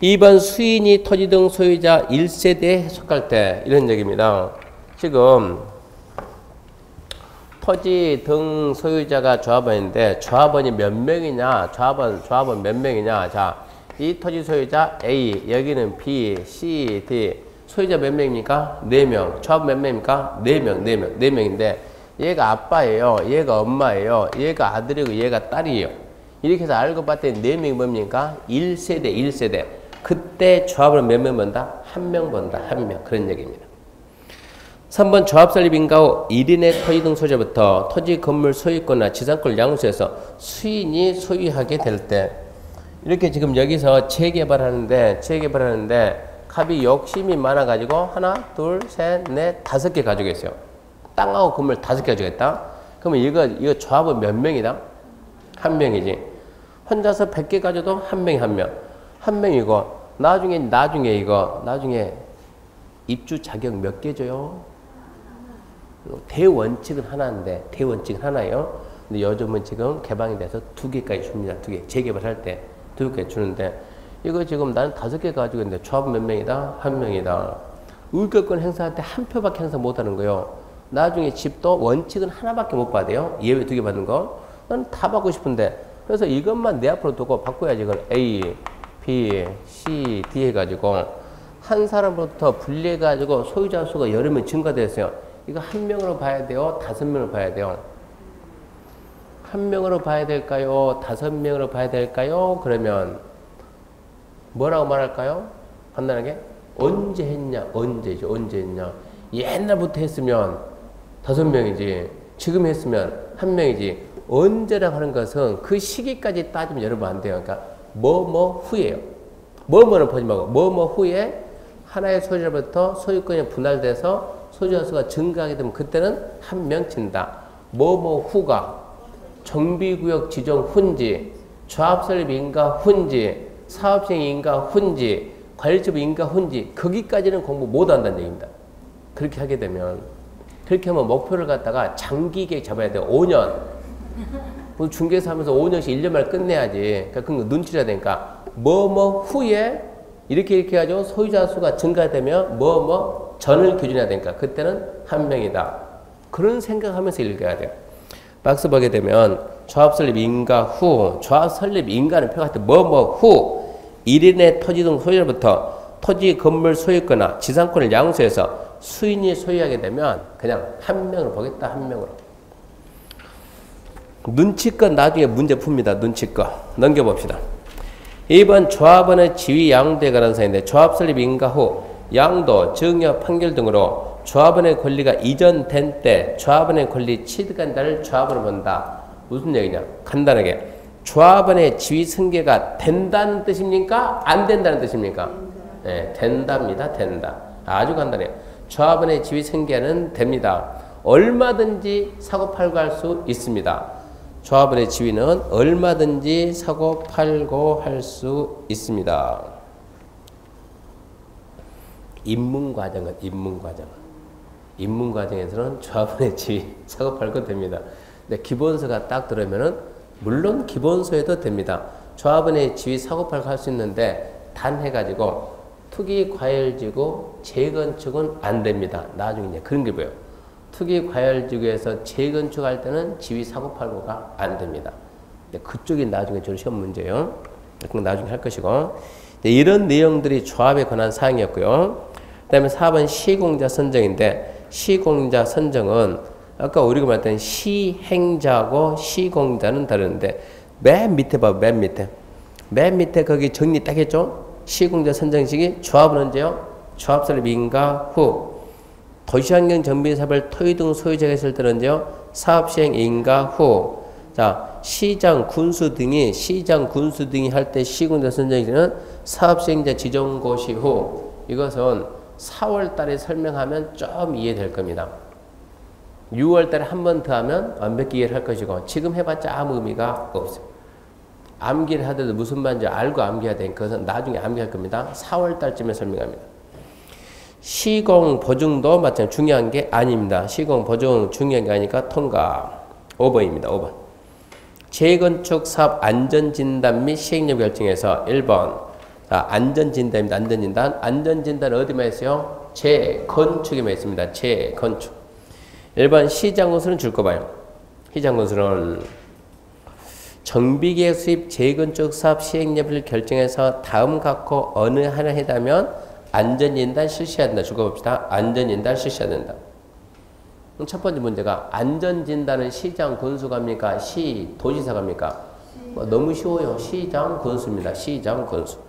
2번 수인이 토지 등 소유자 1세대에 속할 때 이런 얘기입니다. 지금 토지 등 소유자가 조합원인데 조합원이 몇 명이냐? 조합원 몇 명이냐? 자, 이 토지 소유자 A, 여기는 B, C, D. 소유자 몇 명입니까? 4명. 조합원 몇 명입니까? 4명인데 얘가 아빠예요. 얘가 엄마예요. 얘가 아들이고 얘가 딸이에요. 이렇게 해서 알고 봤더니 4명이 뭡니까? 1세대. 그때 조합을 몇 명 본다? 1명 본다. 1명. 그런 얘기입니다. 3번 조합 설립 인가 후 1인의 토지 등 소유자부터 토지 건물 소유권이나 지상권을 양수해서 수인이 소유하게 될 때 이렇게 지금 여기서 재개발하는데 갑이 욕심이 많아가지고 하나, 둘, 셋, 넷, 5개 가지고 있어요. 땅하고 건물 5개 가지고 있다. 그러면 이거 조합은 몇 명이다? 1명이지. 혼자서 100개 가져도 1명이 1명. 1명이고 나중에 입주 자격 몇 개 줘요? 대원칙은 하나인데 대원칙은 하나예요. 근데 요즘은 지금 개방이 돼서 2개까지 줍니다. 2개. 재개발할 때 2개 주는데 이거 지금 나는 5개 가지고 있는데 조합 몇 명이다? 1명이다. 의결권 행사할 때 한 표밖에 행사 못 하는 거예요. 나중에 집도 원칙은 하나밖에 못 받아요. 예외 2개 받는 거. 나는 다 받고 싶은데 그래서 이것만 내 앞으로 두고 바꿔야지. 이걸 A, B, C, D 해가지고 한 사람부터 분리해가지고 소유자 수가 여러 명 증가됐어요. 이거 1명으로 봐야 돼요? 5명으로 봐야 돼요? 1명으로 봐야 될까요? 5명으로 봐야 될까요? 그러면 뭐라고 말할까요? 간단하게 언제 했냐? 언제 했냐? 옛날부터 했으면 5명이지. 지금 했으면 1명이지. 언제라고 하는 것은 그 시기까지 따지면 여러분 안 돼요. 그러니까 후예요. 뭐뭐는 보지 말고 뭐뭐 후에 하나의 소유자부터 소유권이 분할돼서 소유자 수가 증가하게 되면 그때는 1명 친다. 뭐뭐 후가 정비구역 지정 훈지, 조합설립 인가 훈지, 사업시행 인가 훈지, 관리지부 인가 훈지, 거기까지는 공부 못 한다는 얘기입니다. 그렇게 하게 되면, 그렇게 하면 목표를 갖다가 장기 계획 잡아야 돼요. 5년. 중개사 하면서 5년씩 1년 만에 끝내야지. 그러니까 그런 거 눈치를 해야 되니까 후에 이렇게 해가지고 소유자 수가 증가되면 전을 기준해야 되니까 그때는 한 명이다. 그런 생각하면서 읽어야 돼요. 박스 보게 되면 조합 설립 인가 후, 조합 설립 인가는 표할 때 후 1인의 토지 등 소유자로부터 토지 건물 소유권이나 지상권을 양수해서 수인이 소유하게 되면 그냥 한 명으로 보겠다. 한 명으로. 눈치껏 나중에 문제 풉니다. 눈치껏. 넘겨봅시다. 2번 조합원의 지위 양도에 관한 사항인데 조합 설립 인가 후 양도, 증여, 판결 등으로 조합원의 권리가 이전된 때 조합원의 권리 취득한다를 조합원으로 본다. 무슨 얘기냐? 간단하게 조합원의 지위 승계가 된다는 뜻입니까? 안 된다는 뜻입니까? 네, 된답니다. 된다. 아주 간단해요. 조합원의 지위 승계는 됩니다. 얼마든지 사고 팔고 할 수 있습니다. 조합원의 지위는 얼마든지 사고 팔고 할 수 있습니다. 입문 과정에서는 조합원의 지위 사고 팔고 됩니다. 근데 기본서가 딱 들어오면은 물론 기본서에도 됩니다. 조합원의 지위 사고 팔고 할 수 있는데 단 해가지고 투기 과열지구 재건축은 안 됩니다. 나중에 이제 그런 게 뭐예요? 투기 과열지구에서 재건축할 때는 지위 사고 팔고가 안 됩니다. 그쪽이 나중에 저 시험 문제예요. 그건 나중에 할 것이고 이런 내용들이 조합에 관한 사항이었고요. 그 다음에 4번 시공자 선정인데 시공자 선정은 아까 우리가 말했던 시행자하고 시공자는 다른데 맨 밑에 봐. 맨 밑에 거기 정리 딱 했죠? 시공자 선정식이 조합은 언제요? 조합 설립 인가 후 도시환경 정비 사업을 토지 등 소유자가 있을 때는 언제요? 사업 시행 인가 후. 자, 시장 군수 등이 할 때 시공자 선정식은 사업 시행자 지정 고시 후. 이것은 4월 달에 설명하면 좀 이해될 겁니다. 6월 달에 한 번 더 하면 완벽히 이해를 할 것이고 지금 해봤자 아무 의미가 없어요. 암기를 하더라도 무슨 말인지 알고 암기해야 되니까 그것은 나중에 암기할 겁니다. 4월 달쯤에 설명합니다. 시공 보증도 마찬가지로 중요한 게 아닙니다. 시공 보증 중요한 게 아니니까 통과. 5번입니다. 5번. 재건축 사업 안전진단 및 시행령 결정에서 1번. 자, 안전진단입니다. 안전진단. 안전진단은 어디만 있어요? 재건축에만 있습니다. 재건축. 1번 시장건설은 줄 거 봐요. 시장건설은 정비계획 수립 재건축 사업 시행 여부를 결정해서 다음 갖고 어느 하나 해다면 안전진단 실시해야 된다. 줄 거 봅시다. 안전진단 실시해야 된다. 첫 번째 문제가 안전진단은 시장 군수갑니까? 도지사갑니까? 너무 쉬워요. 시장 군수입니다. 시장 군수.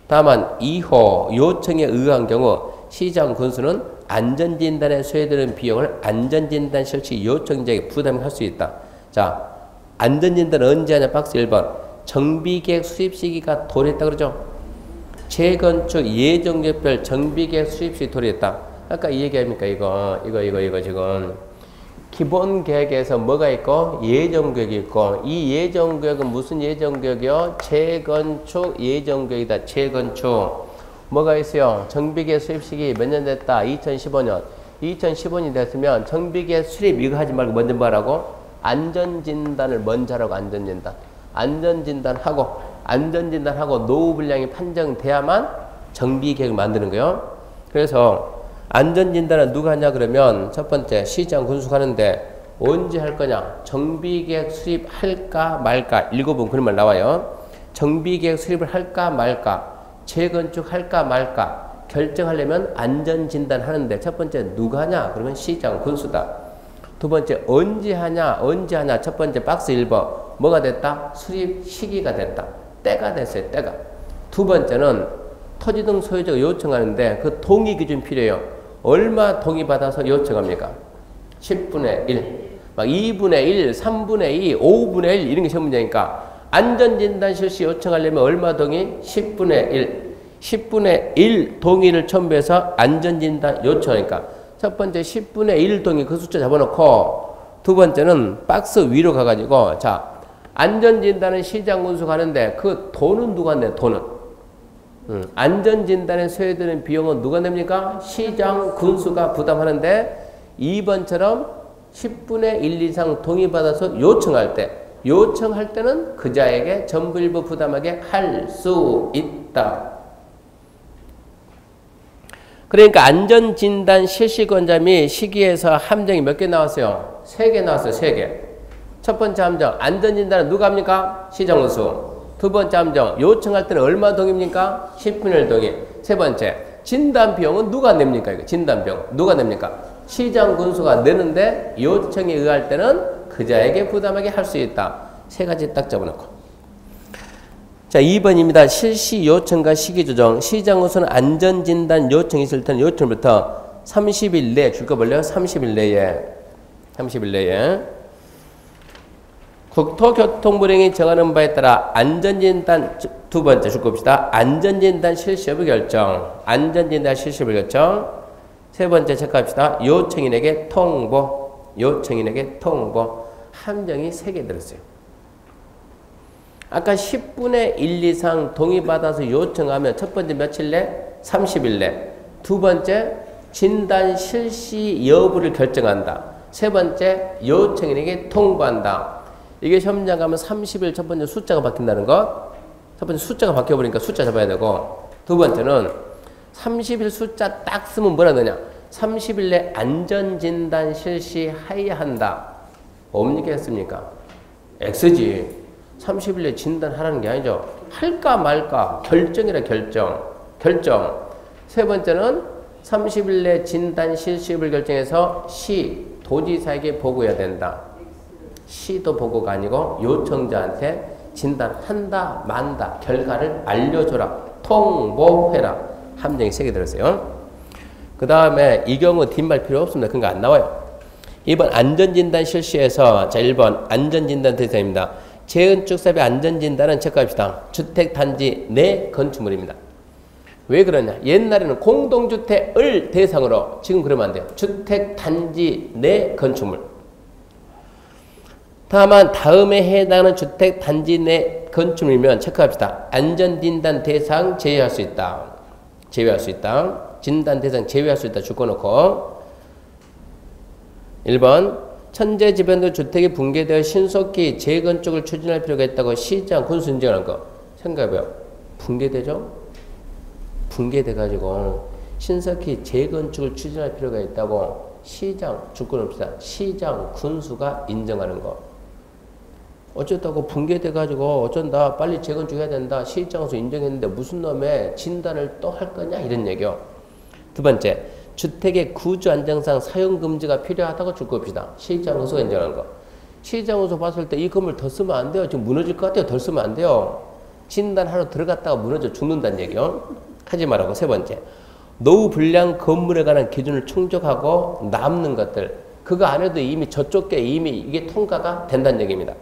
다만 2호 요청에 의한 경우 시장 군수는 안전진단에 소요되는 비용을 안전진단 실시 요청자에게 부담할 수 있다. 자, 안전진단은 언제 하냐? 박스 1번. 정비계획 수립 시기가 도래했다 그러죠? 재건축 예정계획별 정비계획 수립 시기 도래했다. 아까 이 얘기 아닙니까? 이거 지금. 기본 계획에서 뭐가 있고? 예정계획이 있고. 이 예정계획은 무슨 예정계획이요? 재건축 예정계획이다. 재건축. 뭐가 있어요? 정비계획 수립 시기 몇 년 됐다? 2015년. 2015년이 됐으면 정비계획 수립 이거 하지 말고 먼저 뭐라고? 안전진단을 먼저 하라고. 안전진단하고 노후 불량이 판정돼야만 정비계획을 만드는 거예요. 그래서 안전진단은 누가 하냐 그러면 첫 번째 시장 군수가 하는데 언제 할 거냐? 정비계획 수립할까 말까. 읽어보면 그런 말 나와요. 정비계획 수립을 할까 말까. 재건축할까 말까. 결정하려면 안전진단 하는데 첫 번째 누가 하냐? 그러면 시장 군수다. 두 번째 언제 하냐? 첫 번째 박스 1번 뭐가 됐다? 수립 시기가 됐다. 때가 됐어요. 때가. 두 번째는 토지 등 소유자가 요청하는데 그 동의 기준 필요해요. 얼마 동의 받아서 요청합니까? 10분의 1, 막 2분의 1, 3분의 2, 5분의 1 이런 게 시험 문제니까 안전진단 실시 요청하려면 얼마 동의? 10분의 1. 10분의 1 동의를 첨부해서 안전진단 요청하니까 첫 번째 10분의 1 동의 그 숫자 잡아놓고 두 번째는 박스 위로 가가지고 자 안전진단은 시장군수가 하는데 그 돈은 누가 내? 돈은 안전진단에 소요되는 비용은 누가 냅니까? 시장군수가 부담하는데 2번처럼 10분의 1 이상 동의받아서 요청할 때 요청할 때는 그자에게 전부 일부 부담하게 할 수 있다. 그러니까 안전진단 실시권자 및 시기에서 함정이 몇 개 나왔어요? 3개 나왔어요. 3개. 첫 번째 함정, 안전진단은 누가 합니까? 시정우수. 두 번째 함정, 요청할 때는 얼마 동의입니까? 10분의 1 동의. 세 번째, 진단비용은 누가 냅니까? 이거 진단비용 누가 냅니까? 시장군수가 내는데 요청에 의할 때는 그자에게 부담하게 할 수 있다. 3가지 딱 잡아놓고. 자, 2번입니다. 실시 요청과 시기 조정. 시장우수는 안전진단 요청이 있을 때는 요청부터 30일 내에 줄 거 벌려요. 30일 내에. 30일 내에. 국토교통부령이 정하는 바에 따라 안전진단 두 번째 줄 겁시다. 안전진단 실시 여부 결정. 안전진단 실시 여부 결정. 세 번째 체크합시다. 요청인에게 통보. 요청인에게 통보. 함정이 3개 들었어요. 아까 10분의 1 이상 동의받아서 요청하면 첫 번째 며칠 내? 30일 내. 두 번째 진단 실시 여부를 결정한다. 세 번째 요청인에게 통보한다. 이게 시험장 가면 30일 첫 번째 숫자가 바뀐다는 것. 첫 번째 숫자가 바뀌어버리니까 숫자 잡아야 되고, 두 번째는 30일 숫자 딱 쓰면 뭐라 되냐. 30일 내 안전진단 실시해야 한다. 뭡니까 했습니까? X지. 30일 내 진단하라는 게 아니죠. 할까 말까 결정이라 결정. 결정. 세 번째는 30일 내 진단 실시를 결정해서 시, 도지사에게 보고해야 된다. 시도 보고가 아니고 요청자한테 진단한다 만다 결과를 알려줘라. 통보해라. 함정이 3개 들었어요. 그 다음에 이 경우 뒷말 필요 없습니다. 그런 거 안 나와요. 2번 안전진단 실시에서 자 1번 안전진단 대상입니다. 재건축 사업의 안전진단은 체크합시다. 주택단지 내 건축물입니다. 왜 그러냐. 옛날에는 공동주택을 대상으로, 지금 그러면 안 돼요. 주택단지 내 건축물. 다만 다음에 해당하는 주택단지 내 건축물이면 체크합시다. 안전진단 대상 제외할 수 있다. 제외할 수 있다. 진단 대상 제외할 수 있다. 줄거놓고 1번 천재지변도 주택이 붕괴되어 신속히 재건축을 추진할 필요가 있다고 시장 군수 인정하는 거 생각해봐요. 붕괴되죠? 붕괴돼가지고 신속히 재건축을 추진할 필요가 있다고 시장 주권없다. 시장 군수가 인정하는 거. 어쩌다고 붕괴돼가지고 어쩐다 빨리 재건축해야 된다. 시장에서 인정했는데 무슨 놈의 진단을 또 할 거냐 이런 얘기요. 두 번째, 주택의 구조 안정상 사용 금지가 필요하다고 줄 겁시다. 시장에서 인정하는 거. 시장에서 봤을 때 이 건물 더 쓰면 안 돼요. 지금 무너질 것 같아요. 덜 쓰면 안 돼요. 진단하러 들어갔다가 무너져 죽는다는 얘기요. 하지 말라고. 세 번째, 노후 불량 건물에 관한 기준을 충족하고 남는 것들 그거 안 해도 이미 저쪽 게 이미 이게 통과가 된다는 얘기입니다.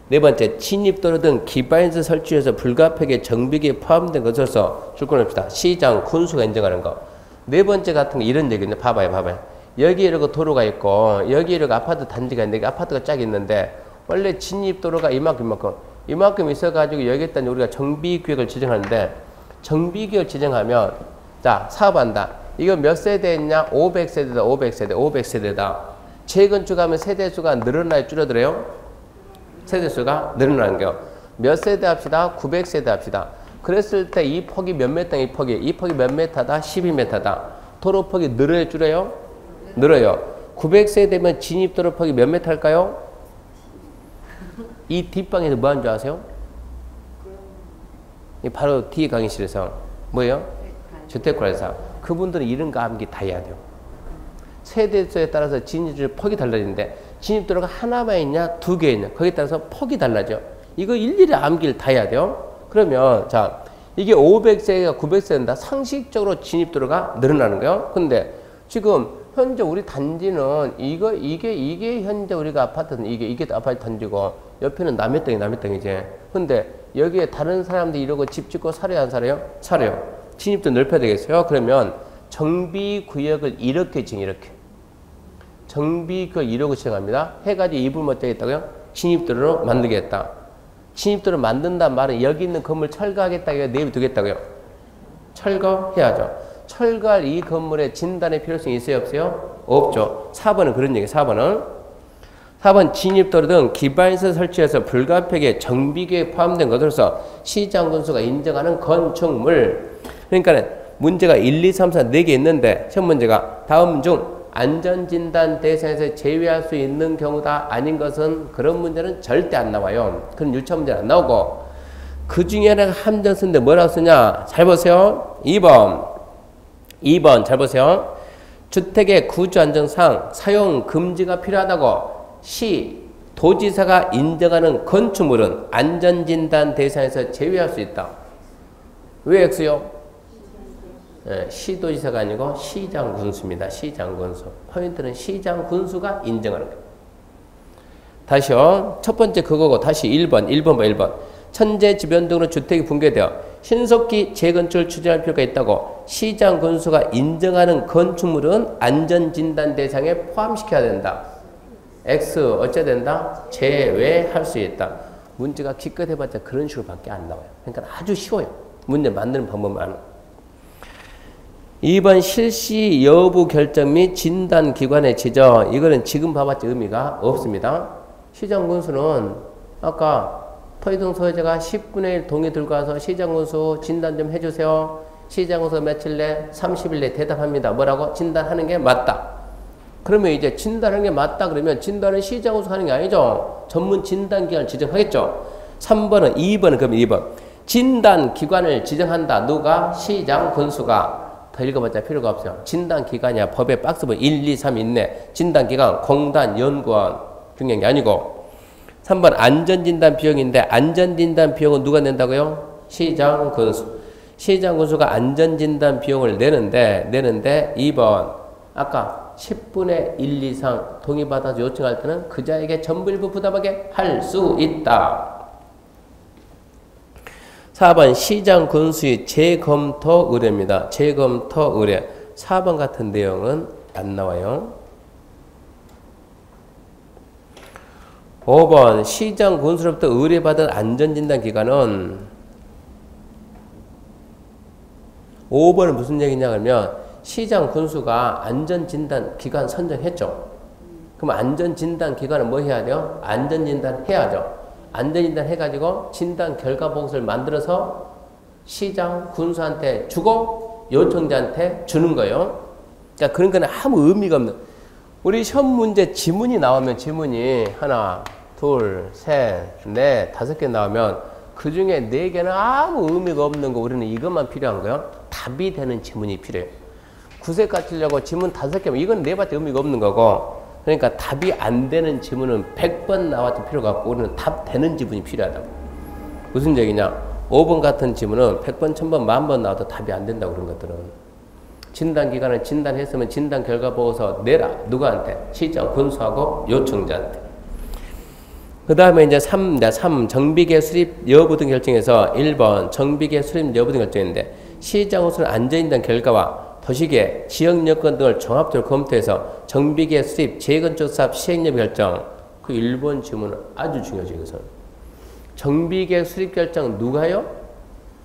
네 번째, 진입도로 등 기반시설 설치해서 불가피하게 정비기에 포함된 것으로서 줄권합시다. 시장 군수가 인정하는 거. 네 번째 같은 거 이런 얘기인데 봐봐요. 여기 이러고 도로가 있고 여기 이러고 아파트 단지가 있는데 아파트가 쫙 있는데 원래 진입도로가 이만큼 있어가지고 여기에다 우리가 정비구역을 지정하는데 정비구역을 지정하면 자 사업한다. 이거 몇 세대였냐? 500세대다. 500세대다. 재건축하면 세대수가 늘어나요? 줄어들어요? 세대수가 늘어나는 거요. 몇 세대 합시다? 900세대 합시다. 그랬을 때 이 폭이 몇 메타? 이 폭이 몇 메타다? 12메타다. 도로 폭이 늘어요? 줄어요? 늘어요. 900세대면 진입도로 폭이 몇 메타일까요? 이 뒷방에서 뭐 하는 줄 아세요? 바로 뒤에 강의실에서 뭐예요? 주택관리사. 그분들은 이런 거 암기 다 해야 돼요. 세대수에 따라서 진입도로 폭이 달라지는데 진입도로가 하나만 있냐? 2개 있냐? 거기에 따라서 폭이 달라져. 이거 일일이 암기를 다 해야 돼요. 그러면 자 이게 500세가 900세인다. 상식적으로 진입도로가 늘어나는 거예요. 근데 지금 현재 우리 단지는 이게 현재 우리가 아파트는 이게 아파트 단지고 옆에는 남의 땅이지. 근데 여기에 다른 사람들이 이러고 집 짓고 살아요, 안 살아요? 살아요. 진입도 넓혀야 되겠어요. 그러면 정비구역을 이렇게 정비구역 이러고 지정합니다. 해가지고 이불 못 되겠다고요? 진입도로로 만들겠다. 진입도를 만든단 말은 여기 있는 건물 철거하겠다고요? 내비두겠다고요? 철거해야죠. 철거할 이 건물의 진단의 필요성이 있어요? 없어요? 없죠. 4번은 그런 얘기예요. 4번은 4번 진입도로 등 기반시설 설치해서 불가피하게 정비계획에 포함된 것으로서 시장군수가 인정하는 건축물. 그러니까 문제가 1, 2, 3, 4 4개 있는데 첫 문제가 다음 중 안전진단 대상에서 제외할 수 있는 경우다 아닌 것은 그런 문제는 절대 안 나와요. 그런 유치원 문제는 안 나오고 그 중에 하나가 함정 쓰는데 뭐라고 쓰냐 잘 보세요. 2번 잘 보세요. 주택의 구조안정상 사용 금지가 필요하다고 도지사가 인정하는 건축물은 안전진단 대상에서 제외할 수 있다. 왜 X요? 네, 시도지사가 아니고 시장군수입니다. 시장군수. 포인트는 시장군수가 인정하는 거예요. 다시요. 첫 번째 그거고 다시 1번. 천재지변 등으로 주택이 붕괴되어 신속히 재건축을 추진할 필요가 있다고 시장군수가 인정하는 건축물은 안전진단 대상에 포함시켜야 된다. X 어째야 된다? 제외할 수 있다. 문제가 기껏 해봤자 그런 식으로 밖에 안 나와요. 그러니까 아주 쉬워요. 문제 만드는 방법만. 2번 실시 여부 결정 및 진단기관의 지정. 이거는 지금 봐봤자 의미가 없습니다. 시장군수는 아까 토이동 소유자가 10분의 1 동의 들고 와서 시장군수 진단 좀 해주세요. 시장군수 며칠 내 30일 내 대답합니다. 뭐라고? 진단하는 게 맞다. 그러면 이제 진단하는 게 맞다 그러면 진단은 시장군수 하는 게 아니죠. 전문 진단기관을 지정하겠죠. 2번은 그럼 2번. 진단기관을 지정한다. 누가? 시장군수가. 더 읽어봤자 필요가 없어요. 진단기관이야. 법에 박스부 1, 2, 3 있네. 진단기관, 공단, 연구원 중요한 게 아니고. 3번 안전진단 비용인데 안전진단 비용은 누가 낸다고요? 시장군수. 시장군수가 안전진단 비용을 내는데 2번 아까 10분의 1 이상 동의받아서 요청할 때는 그자에게 전부 일부 부담하게 할 수 있다. 4번 시장군수의 재검토 의뢰입니다. 재검토 의뢰. 4번 같은 내용은 안 나와요. 5번 시장군수로부터 의뢰받은 안전진단기관은 5번은 무슨 얘기냐 그러면 시장군수가 안전진단기관 선정했죠. 그럼 안전진단기관은 뭐 해야 돼요? 안전진단 해야죠. 안전진단 해가지고 진단 결과 보고서를 만들어서 시장군수한테 주고 요청자한테 주는 거예요. 그러니까 그런 거는 아무 의미가 없는. 우리 시험 문제 지문이 나오면 지문이 하나, 둘, 셋, 넷, 5개 나오면 그 중에 4개는 아무 의미가 없는 거 우리는 이것만 필요한 거예요. 답이 되는 지문이 필요해요. 구색 갖추려고 지문 5개면 이건 내봤자 의미가 없는 거고 그러니까 답이 안 되는 지문은 100번 나와도 필요가 없고 우리는 답 되는 지문이 필요하다고. 무슨 얘기냐? 5번 같은 지문은 100번, 1000번, 10,000번 나와도 답이 안 된다고 그런 것들은. 진단기관을 진단했으면 진단 결과 보고서 내라. 누구한테? 시장 군수하고 요청자한테. 그 다음에 이제 3 정비계 수립 여부 등 결정에서 1번 정비계 수립 여부 등 결정인데 시장으로서는 안전진단 결과와 도시계, 지역 여건 등을 종합적으로 검토해서 정비계 수립 재건축 사업 시행 여부 결정. 그 1번 질문은 아주 중요하죠. 이것은. 정비계 수립 결정 누가요?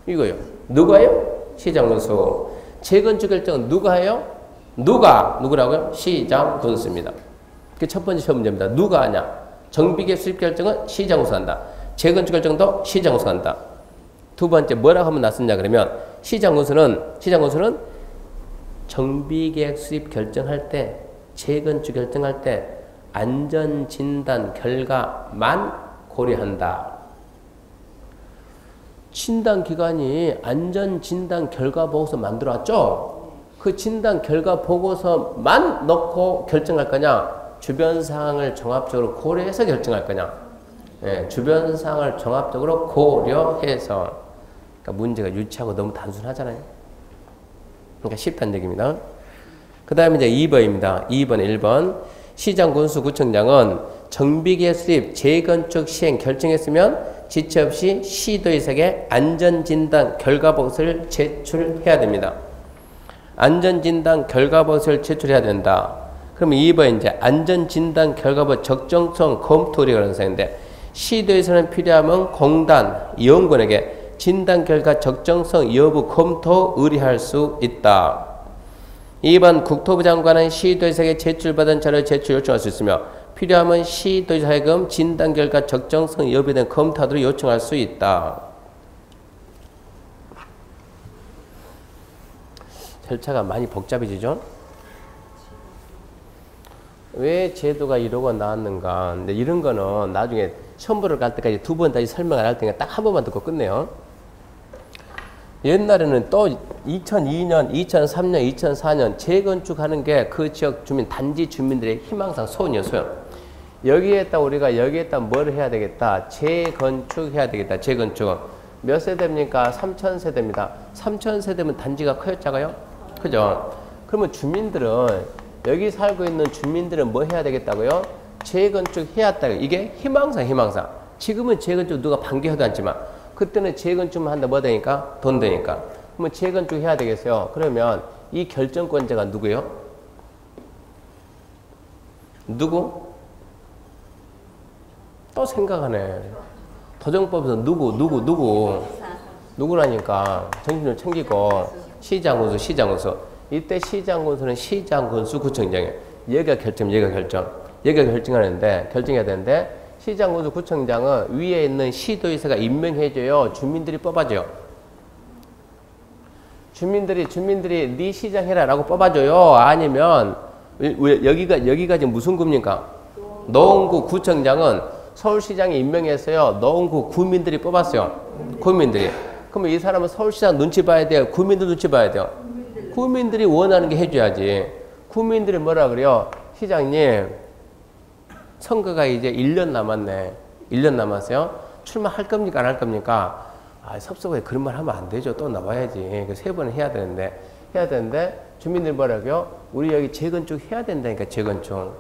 이거요. 누가요? 시장군수. 재건축 결정은 누가 해요? 누구라고요? 시장군수입니다. 그게 첫 번째 시험 문제입니다. 누가 하냐? 정비계 수립 결정은 시장군수 한다. 재건축 결정도 시장군수 한다. 두 번째 뭐라고 하면 낫습냐 그러면 시장군수는 정비계획 수립 결정할 때 재건축 결정할 때 안전진단 결과만 고려한다. 진단기관이 안전진단 결과 보고서 만들어 왔죠? 그 진단 결과 보고서만 넣고 결정할 거냐? 주변 사항을 종합적으로 고려해서 결정할 거냐? 예, 주변 사항을 종합적으로 고려해서. 그러니까 문제가 유치하고 너무 단순하잖아요. 그러니까 쉽다는 얘기입니다. 그 다음에 이제 2번입니다. 1번. 시장군수구청장은 정비계 수립 재건축 시행 결정했으면 지체 없이 시도의석에 안전진단 결과보고서를 제출해야 됩니다. 안전진단 결과보고서를 제출해야 된다. 그러면 2번 이제 안전진단 결과보고 적정성 검토 의뢰가 현상인데 시도에서는 필요하면 공단, 연구원에게 진단 결과 적정성 여부 검토 의뢰할 수 있다. 2번 국토부 장관은 시도의석에 제출받은 자료 제출 요청할 수 있으며 필요하면 시도지사 하여금 진단 결과 적정성 여부에 대한 검토하도록 요청할 수 있다. 절차가 많이 복잡해지죠? 왜 제도가 이러고 나왔는가? 근데 이런 거는 나중에 첨부를 갈 때까지 두 번 다시 설명 안 할 테니까 딱 한 번만 듣고 끝내요. 옛날에는 또 2002년, 2003년, 2004년 재건축하는 게 그 지역 주민, 단지 주민들의 희망상 소원이었어요. 여기에다 우리가 여기에다 뭘 해야 되겠다? 재건축해야 되겠다. 재건축. 몇 세대입니까? 3000세대입니다. 3000세대면 단지가 커졌잖아요? 그죠? 그러면 주민들은 여기 살고 있는 주민들은 뭐 해야 되겠다고요? 재건축 해야 한다. 이게 희망상, 희망상. 지금은 재건축 누가 반기하도 않지만 그때는 재건축만 한다 뭐 되니까? 돈 되니까. 그러면 재건축 해야 되겠어요. 그러면 이 결정권자가 누구예요? 누구? 또 생각하네. 도정법에서 누구라니까 정신 좀 챙기고 시장군수, 시장군수. 이때 시장군수는 시장군수 구청장이에요. 얘가 결정하는데 결정해야 되는데 시장군수 구청장은 위에 있는 시도의사가 임명해줘요. 주민들이 뽑아줘요. 주민들이 네 시장 해라라고 뽑아줘요. 아니면 여기가 지금 무슨 구입니까? 노원구 구청장은 서울시장이 임명했어요. 노원구 구민들이 뽑았어요. 구민들이. 그러면 이 사람은 서울시장 눈치 봐야 돼요? 구민들 눈치 봐야 돼요? 구민들이 원하는 게 해줘야지. 구민들이 뭐라 그래요? 시장님, 선거가 이제 1년 남았네. 1년 남았어요. 출마할 겁니까? 안 할 겁니까? 아, 섭섭하게 그런 말 하면 안 되죠. 또 나와야지. 세 번은 해야 되는데, 주민들 뭐라 그래요? 우리 여기 재건축 해야 된다니까, 재건축.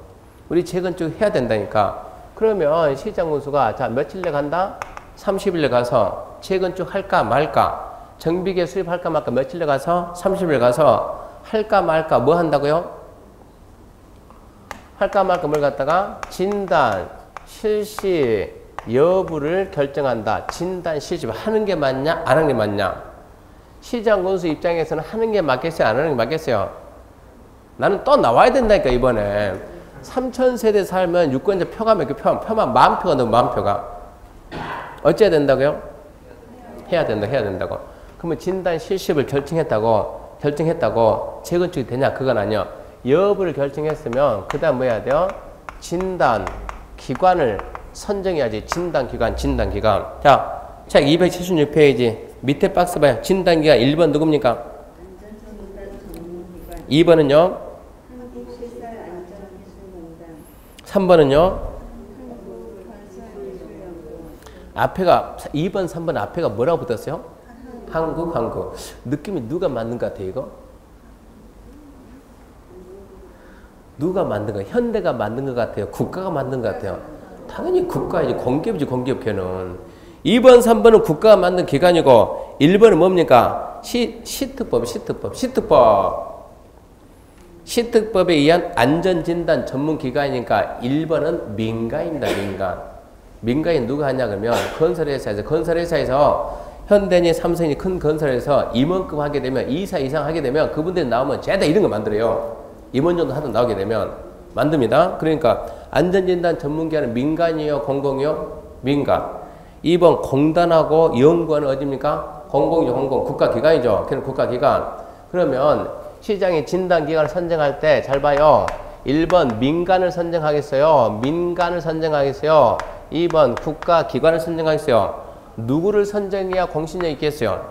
우리 재건축 해야 된다니까. 그러면 시장군수가, 자, 며칠내 간다? 30일에 가서 재건축 할까 말까? 정비계 수립할까 말까? 며칠에 가서? 30일 가서 할까 말까? 뭐 한다고요? 할까 말까 뭘 갖다가 진단, 실시, 여부를 결정한다. 진단, 실시 하는 게 맞냐? 안 하는 게 맞냐? 시장군수 입장에서는 하는 게 맞겠어요? 안 하는 게 맞겠어요? 나는 또 나와야 된다니까 이번에. 3000세대 살면 유권자 표가 몇 개? 표만 10,000표가 넘어 10,000표가. 어째야 된다고요? 해야 된다고. 그러면 진단, 실시를 결정했다고 재건축이 되냐? 그건 아니요. 여부를 결정했으면 그 다음 뭐 해야 돼요? 진단 기관을 선정해야지. 진단 기관. 자, 책 276페이지 밑에 박스 봐요. 진단 기관 1번 누굽니까? 2번은요? 3번은요? 앞에가 2번, 3번 앞에가 뭐라고 붙었어요? 한국. 느낌이 누가 만든 것 같아요, 이거? 누가 만든 거예요? 현대가 만든 것 같아요? 국가가 만든 것 같아요? 당연히 국가이지. 공기업이지, 공기업계는. 2번, 3번은 국가가 만든 기관이고 1번은 뭡니까? 시특법에 의한 안전진단 전문기관이니까 1번은 민간입니다. 민간인 누가 하냐 그러면 건설회사에서 현대니 삼성이 큰 건설에서 임원급 하게 되면 2사 이상 하게 되면 그분들이 나오면 죄다 이런 거 만들어요. 임원 정도 하다 나오게 되면 만듭니다. 그러니까 안전진단 전문기관은 민간이요, 공공이요? 민간. 2번 공단하고 연구원은 어디입니까? 공공이죠, 공공. 국가기관이죠. 그냥 국가기관. 그러면 시장이 진단기관을 선정할 때 잘 봐요. 1번 민간을 선정하겠어요? 2번 국가기관을 선정하겠어요? 누구를 선정해야 공신력 있겠어요?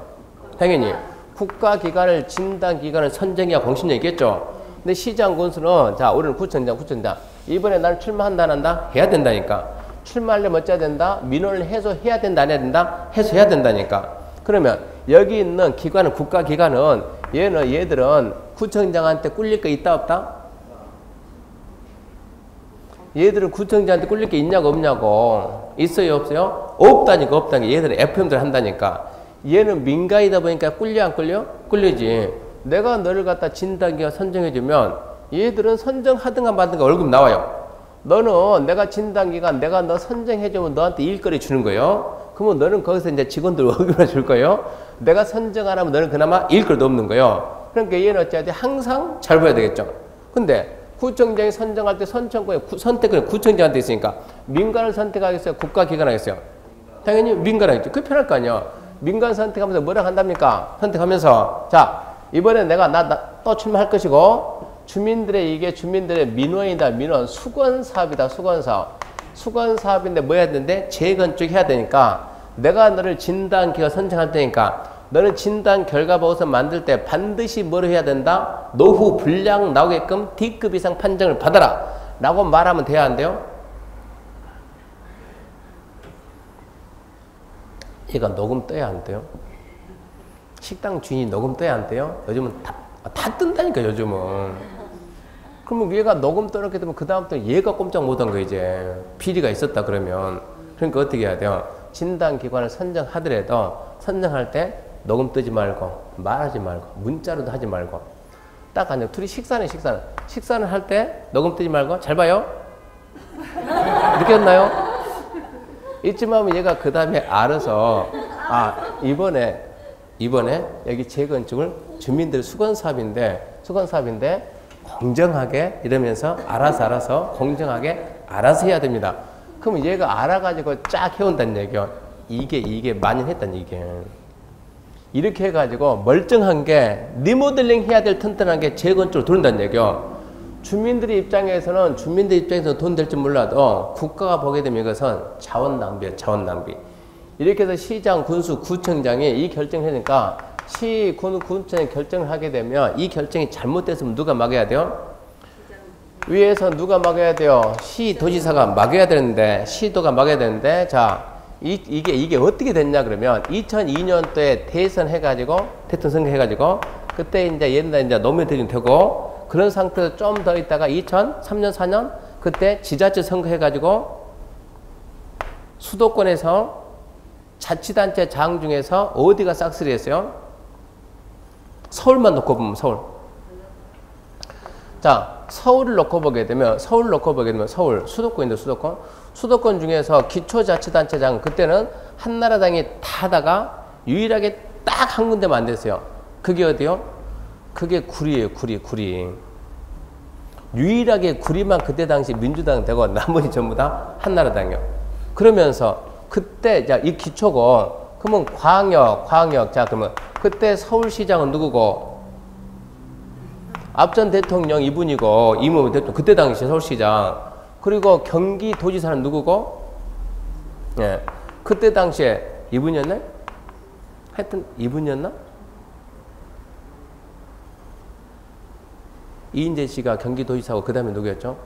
당연히 국가기관을 진단기관을 선정해야 공신력 있겠죠. 근데 시장군수는 자 우리는 구청장 이번에 나는 출마한다 안 한다? 해야 된다니까. 출마하려면 어째야 된다? 민원을 해소해야 된다 안 해야 된다? 해소해야 된다니까. 그러면 여기 있는 기관은 국가기관은 얘들은 구청장한테 꿀릴 거 있다 없다? 얘들은 구청장한테 꿀릴 게 있냐고 없냐고. 있어요 없어요? 없다니까. 얘들은 FM들 한다니까. 얘는 민간이다 보니까 꿀려 안 꿀려? 꿀리지. 내가 너를 갖다 진단기가 선정해주면 얘들은 선정하든가 말든가 월급 나와요. 너는 내가 진단기관 내가 너 선정해주면 너한테 일거리 주는 거예요. 그러면 너는 거기서 이제 직원들 월급을 줄 거예요. 내가 선정 안 하면 너는 그나마 일거리도 없는 거예요. 그러니까 얘는 어찌하든 항상 잘 보여야 되겠죠. 근데 구청장이 선정할 때 선택권이 구청장한테 있으니까 민간을 선택하겠어요? 국가기관 하겠어요? 당연히 민간 하겠죠. 그게 편할 거 아니에요. 민간 선택하면서 뭐라 한답니까? 선택하면서 자 이번에 내가 또 출마할 것이고 주민들의 민원이다. 민원 수건사업이다. 수건사업인데 뭐 해야 되는데 재건축 해야 되니까 내가 너를 진단기관 선정할 테니까 너는 진단 결과 보고서 만들 때 반드시 뭘 해야 된다? 노후 분량 나오게끔 D급 이상 판정을 받아라 라고 말하면 돼야 한대요. 얘가 녹음 떠야 안 돼요? 식당 주인이 녹음 떠야 안 돼요? 요즘은 다 뜬다니까 요즘은. 그러면 얘가 녹음 떠놓게 되면 그 다음부터 얘가 꼼짝 못한 거 이제 비리가 있었다 그러면. 그러니까 어떻게 해야 돼요? 진단기관을 선정하더라도 선정할 때 녹음 뜨지 말고 말하지 말고 문자로도 하지 말고 딱 아니요. 둘이 식사는 할 때 녹음 뜨지 말고 잘 봐요. 느꼈나요? 이쯤 하면 얘가 그 다음에 알아서 이번에 여기 재건축을 주민들 수건사업인데 공정하게 이러면서 알아서 공정하게 알아서 해야 됩니다. 그럼 얘가 알아가지고 쫙 해온다는 얘기요. 이게 만연했다는 얘기. 이렇게 해가지고 멀쩡한 게 리모델링 해야 될 튼튼한 게 재건축으로 들어온다는 얘기요. 주민들 입장에서는 돈 될 줄 몰라도 국가가 보게 되면 이것은 자원 낭비예요. 자원 낭비. 이렇게 해서 시장, 군수, 구청장이 이 결정을 하니까 구청장이 결정을 하게 되면 이 결정이 잘못됐으면 누가 막아야 돼요? 위에서 누가 막아야 돼요? 도지사가 막아야 되는데 시도가 막아야 되는데 자 이게 어떻게 됐냐 그러면 2002년도에 대선 선거 해가지고 그때 이제 옛날 이제 노무현 대통령 되고 그런 상태에서 좀 더 있다가 2003년 4년 그때 지자체 선거 해가지고 수도권에서 자치단체 장 중에서 어디가 싹쓸이 했어요? 서울만 놓고 보면 서울. 자 서울을 놓고 보게 되면 서울 수도권인데 수도권 중에서 기초자치단체장 그때는 한나라당이 다 하다가 유일하게 딱 한 군데만 안 됐어요. 그게 어디요? 그게 구리예요. 구리. 유일하게 구리만 그때 당시 민주당 되고 나머지 전부 다 한나라당이요. 그러면서 그때 이 기초고 그러면 광역 자 그러면 그때 서울시장은 누구고? 앞전 대통령 이분이고 이모부 대통령 그때 당시 서울시장 그리고 경기도지사는 누구고? 예, 그때 당시에 이분이었나요? 하여튼 이분이었나? 이인재 씨가 경기도지사고 그 다음에 누구였죠?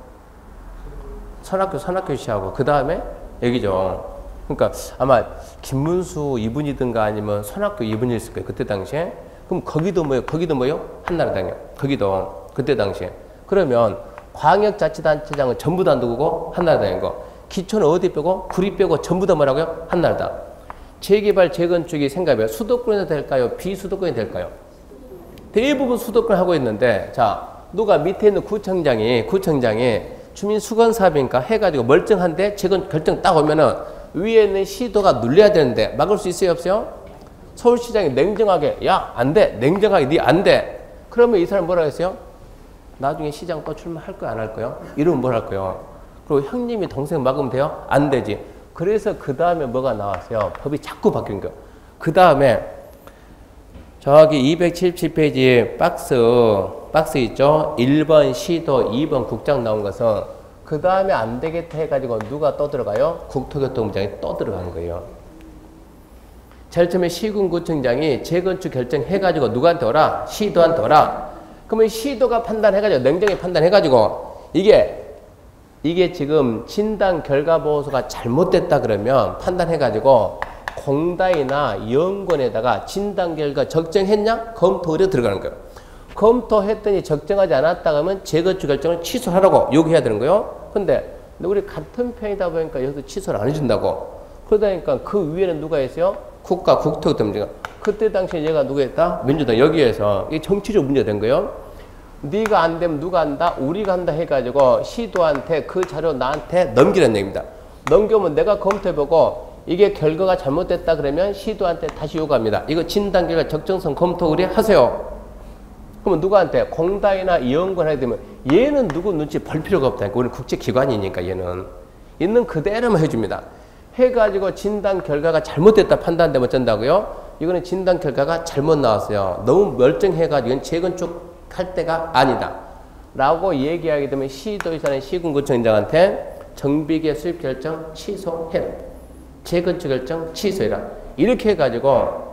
선학교 씨하고 그 다음에 여기죠. 그러니까 아마 김문수 이분이든가 아니면 선학교 이분이었을 거예요. 그때 당시에. 그럼 거기도 뭐요? 한나라당이요. 거기도 그때 당시에. 그러면 광역자치단체장은 전부 다 누구고? 한나라당이고 기초는 어디 빼고? 구리 빼고 전부 다 뭐라고요? 한나라당. 재개발 재건축이 생각해봐요. 수도권에서 될까요? 비수도권이 될까요? 대부분 수도권 하고 있는데 자 누가 밑에 있는 구청장이 주민 수건사업이니까 해가지고 멀쩡한데 재건 결정 딱 오면은 위에 있는 시도가 눌려야 되는데 막을 수 있어요? 없어요? 서울시장이 냉정하게 야 안 돼. 냉정하게 니 안 돼. 그러면 이 사람 뭐라 했어요? 나중에 시장 또 출마할 거야 안 할 거요? 이러면 뭘 할 거요? 그리고 형님이 동생 막으면 돼요? 안 되지. 그래서 그 다음에 뭐가 나왔어요? 법이 자꾸 바뀐 거예요. 그 다음에 저기 277페이지 박스 있죠? 1번 시도, 2번 국장 나온 것은 그 다음에 안 되겠다 해가지고 누가 또 들어가요? 국토교통부장이 또 들어간 거예요. 제일 처음에 시군구청장이 재건축 결정해가지고 누구한테 오라? 시도한테 오라. 그러면 시도가 판단해가지고 냉정히 판단해가지고 이게 지금 진단 결과 보고서가 잘못됐다 그러면 판단해가지고 공다이나 연구원에다가 진단 결과 적정했냐? 검토 의뢰 들어가는 거예요. 검토했더니 적정하지 않았다 그러면 재건축 결정을 취소하라고 요구해야 되는 거예요. 근데 우리 같은 편이다 보니까 여기서 취소를 안 해준다고. 그러다 보니까 그 위에는 누가 있어요? 국토교통부가. 그때 당시에 얘가 누가 했다? 민주당. 여기에서 이게 정치적 문제가 된 거예요. 네가 안 되면 누가 한다? 우리가 한다 해가지고 시도한테 그 자료 나한테 넘기라는 얘기입니다. 넘겨면 내가 검토해보고 이게 결과가 잘못됐다 그러면 시도한테 다시 요구합니다. 이거 진단 결과 적정성 검토 의뢰하세요. 그러면 누구한테? 공다이나 이연구원 하게 되면 얘는 누구 눈치 볼 필요가 없다니까. 우리는 국제기관이니까 얘는. 있는 그대로만 해줍니다. 해가지고 진단 결과가 잘못됐다 판단되면 어쩐다고요? 이거는 진단 결과가 잘못 나왔어요. 너무 멀쩡해가지고 이건 재건축할 때가 아니다. 라고 얘기하게 되면 시도지사는 시군구청장한테 정비계 수립 결정 취소해라. 재건축 결정 취소해라. 이렇게 해가지고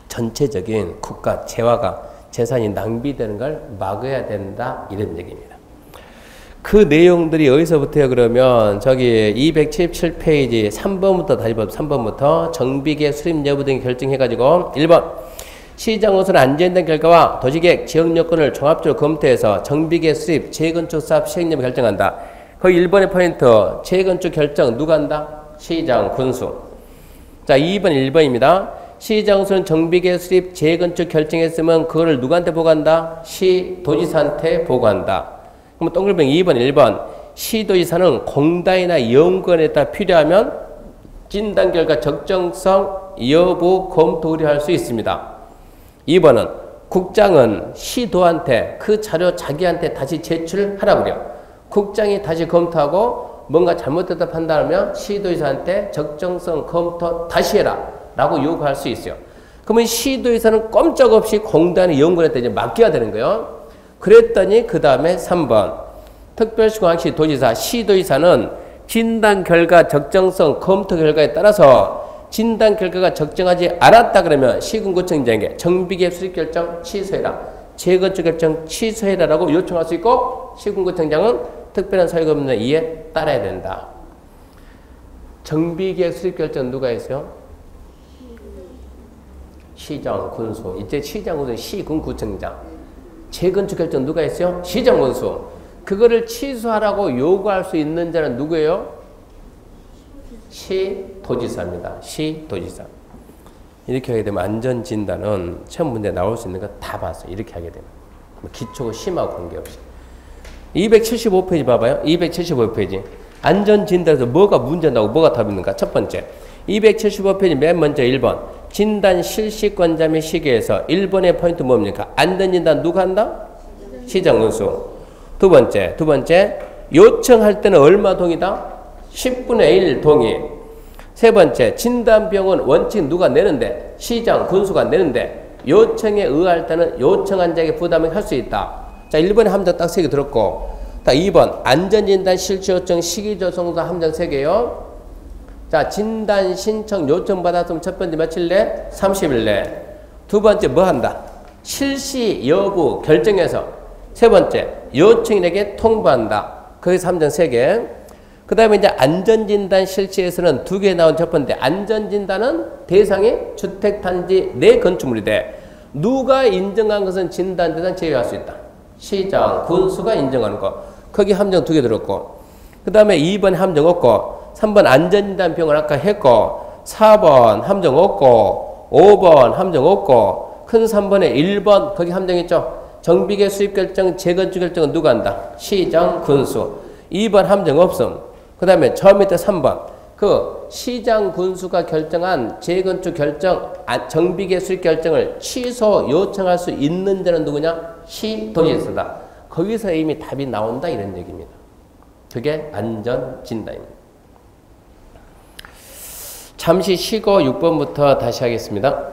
전체적인 국가 재화가 재산이 낭비되는 걸 막아야 된다. 이런 얘기입니다. 그 내용들이 어디서부터요? 그러면 저기 277페이지 3번부터 다시 보면 3번부터 정비계 수립 여부 등 결정해가지고 1번 시장으로서는 안전된 결과와 도시계획 지역 여건을 종합적으로 검토해서 정비계 수립 재건축 사업 시행 여부 결정한다. 거기 1번의 포인트 재건축 결정 누가 한다? 시장 군수. 자 2번 1번입니다. 시장으로서는 정비계 수립 재건축 결정했으면 그거를 누구한테 보고한다? 시도지사한테 보고한다. 그럼 동글뱅이 2번 1번 시도지사는 공단이나 연구원에 따라 필요하면 진단 결과 적정성 여부 검토 의뢰할 수 있습니다. 2번은 국장은 시도한테 그 자료 자기한테 다시 제출하라고 그래요. 국장이 다시 검토하고 뭔가 잘못됐다 판단하면 시도지사한테 적정성 검토 다시 해라 라고 요구할 수 있어요. 그러면 시도지사는 꼼짝없이 공단의 연구원한테 이제 맡겨야 되는 거예요. 그랬더니 그 다음에 3번 특별시공항시 도지사 시도지사는 진단 결과 적정성 검토 결과에 따라서 진단 결과가 적정하지 않았다 그러면 시군구청장에게 정비계획 수립 결정 취소해라. 재건축 결정 취소해라 라고 요청할 수 있고 시군구청장은 특별한 사유가 없는 이에 따라야 된다. 정비계획 수립 결정 누가 했어요? 시장 군수. 이제 시장 군수 시군구청장. 재건축 결정 누가 했어요? 시장 군수. 그거를 취소하라고 요구할 수 있는 자는 누구예요? 시도지사입니다. 시도지사. 이렇게 하게 되면 안전진단은 시험 문제 나올 수 있는 거 다 봤어요. 이렇게 하게 되면. 기초고 심하고 관계없이. 275페이지 봐봐요. 275페이지. 안전진단에서 뭐가 문제나고 뭐가 답이 있는가? 첫 번째. 275페이지 맨 먼저 1번. 진단 실시권자 및 시기에서 1번의 포인트 뭡니까? 안전진단 누가 한다? 시장군수. 두 번째. 요청할 때는 얼마 동의다? 10분의 1 동의. 세 번째, 진단비용은 원칙 누가 내는데? 시장, 군수가 내는데 요청에 의할 때는 요청한 자에게 부담을 할 수 있다. 자, 1번에 함정 딱 3개 들었고, 자, 2번 안전진단 실시 요청 시기 조성사 함정 3개요. 자, 진단 신청 요청 받았으면 첫 번째 며칠 내? 30일 내. 두 번째 뭐 한다? 실시 여부 결정해서. 세 번째, 요청인에게 통보한다. 거기서 함정 3개. 그 다음에 이제 안전진단 실시에서는 2개 나온 첫 번째. 안전진단은 대상이 주택단지 내 건축물이 돼. 누가 인정한 것은 진단 대상 제외할 수 있다. 시장, 군수가 인정하는 거. 거기 함정 2개 들었고. 그 다음에 2번 함정 없고, 3번 안전진단 비용을 아까 했고, 4번 함정 없고, 5번 함정 없고, 큰 3번에 1번 거기 함정 있죠. 정비계 수입 결정, 재건축 결정은 누가 한다? 시장, 군수. 2번 함정 없음. 그 다음에 저 밑에 3번. 그 시장 군수가 결정한 재건축 결정, 정비계 수립 결정을 취소 요청할 수 있는 데는 누구냐? 시도지사다. 거기서 이미 답이 나온다 이런 얘기입니다. 그게 안전진단입니다. 잠시 쉬고 6번부터 다시 하겠습니다.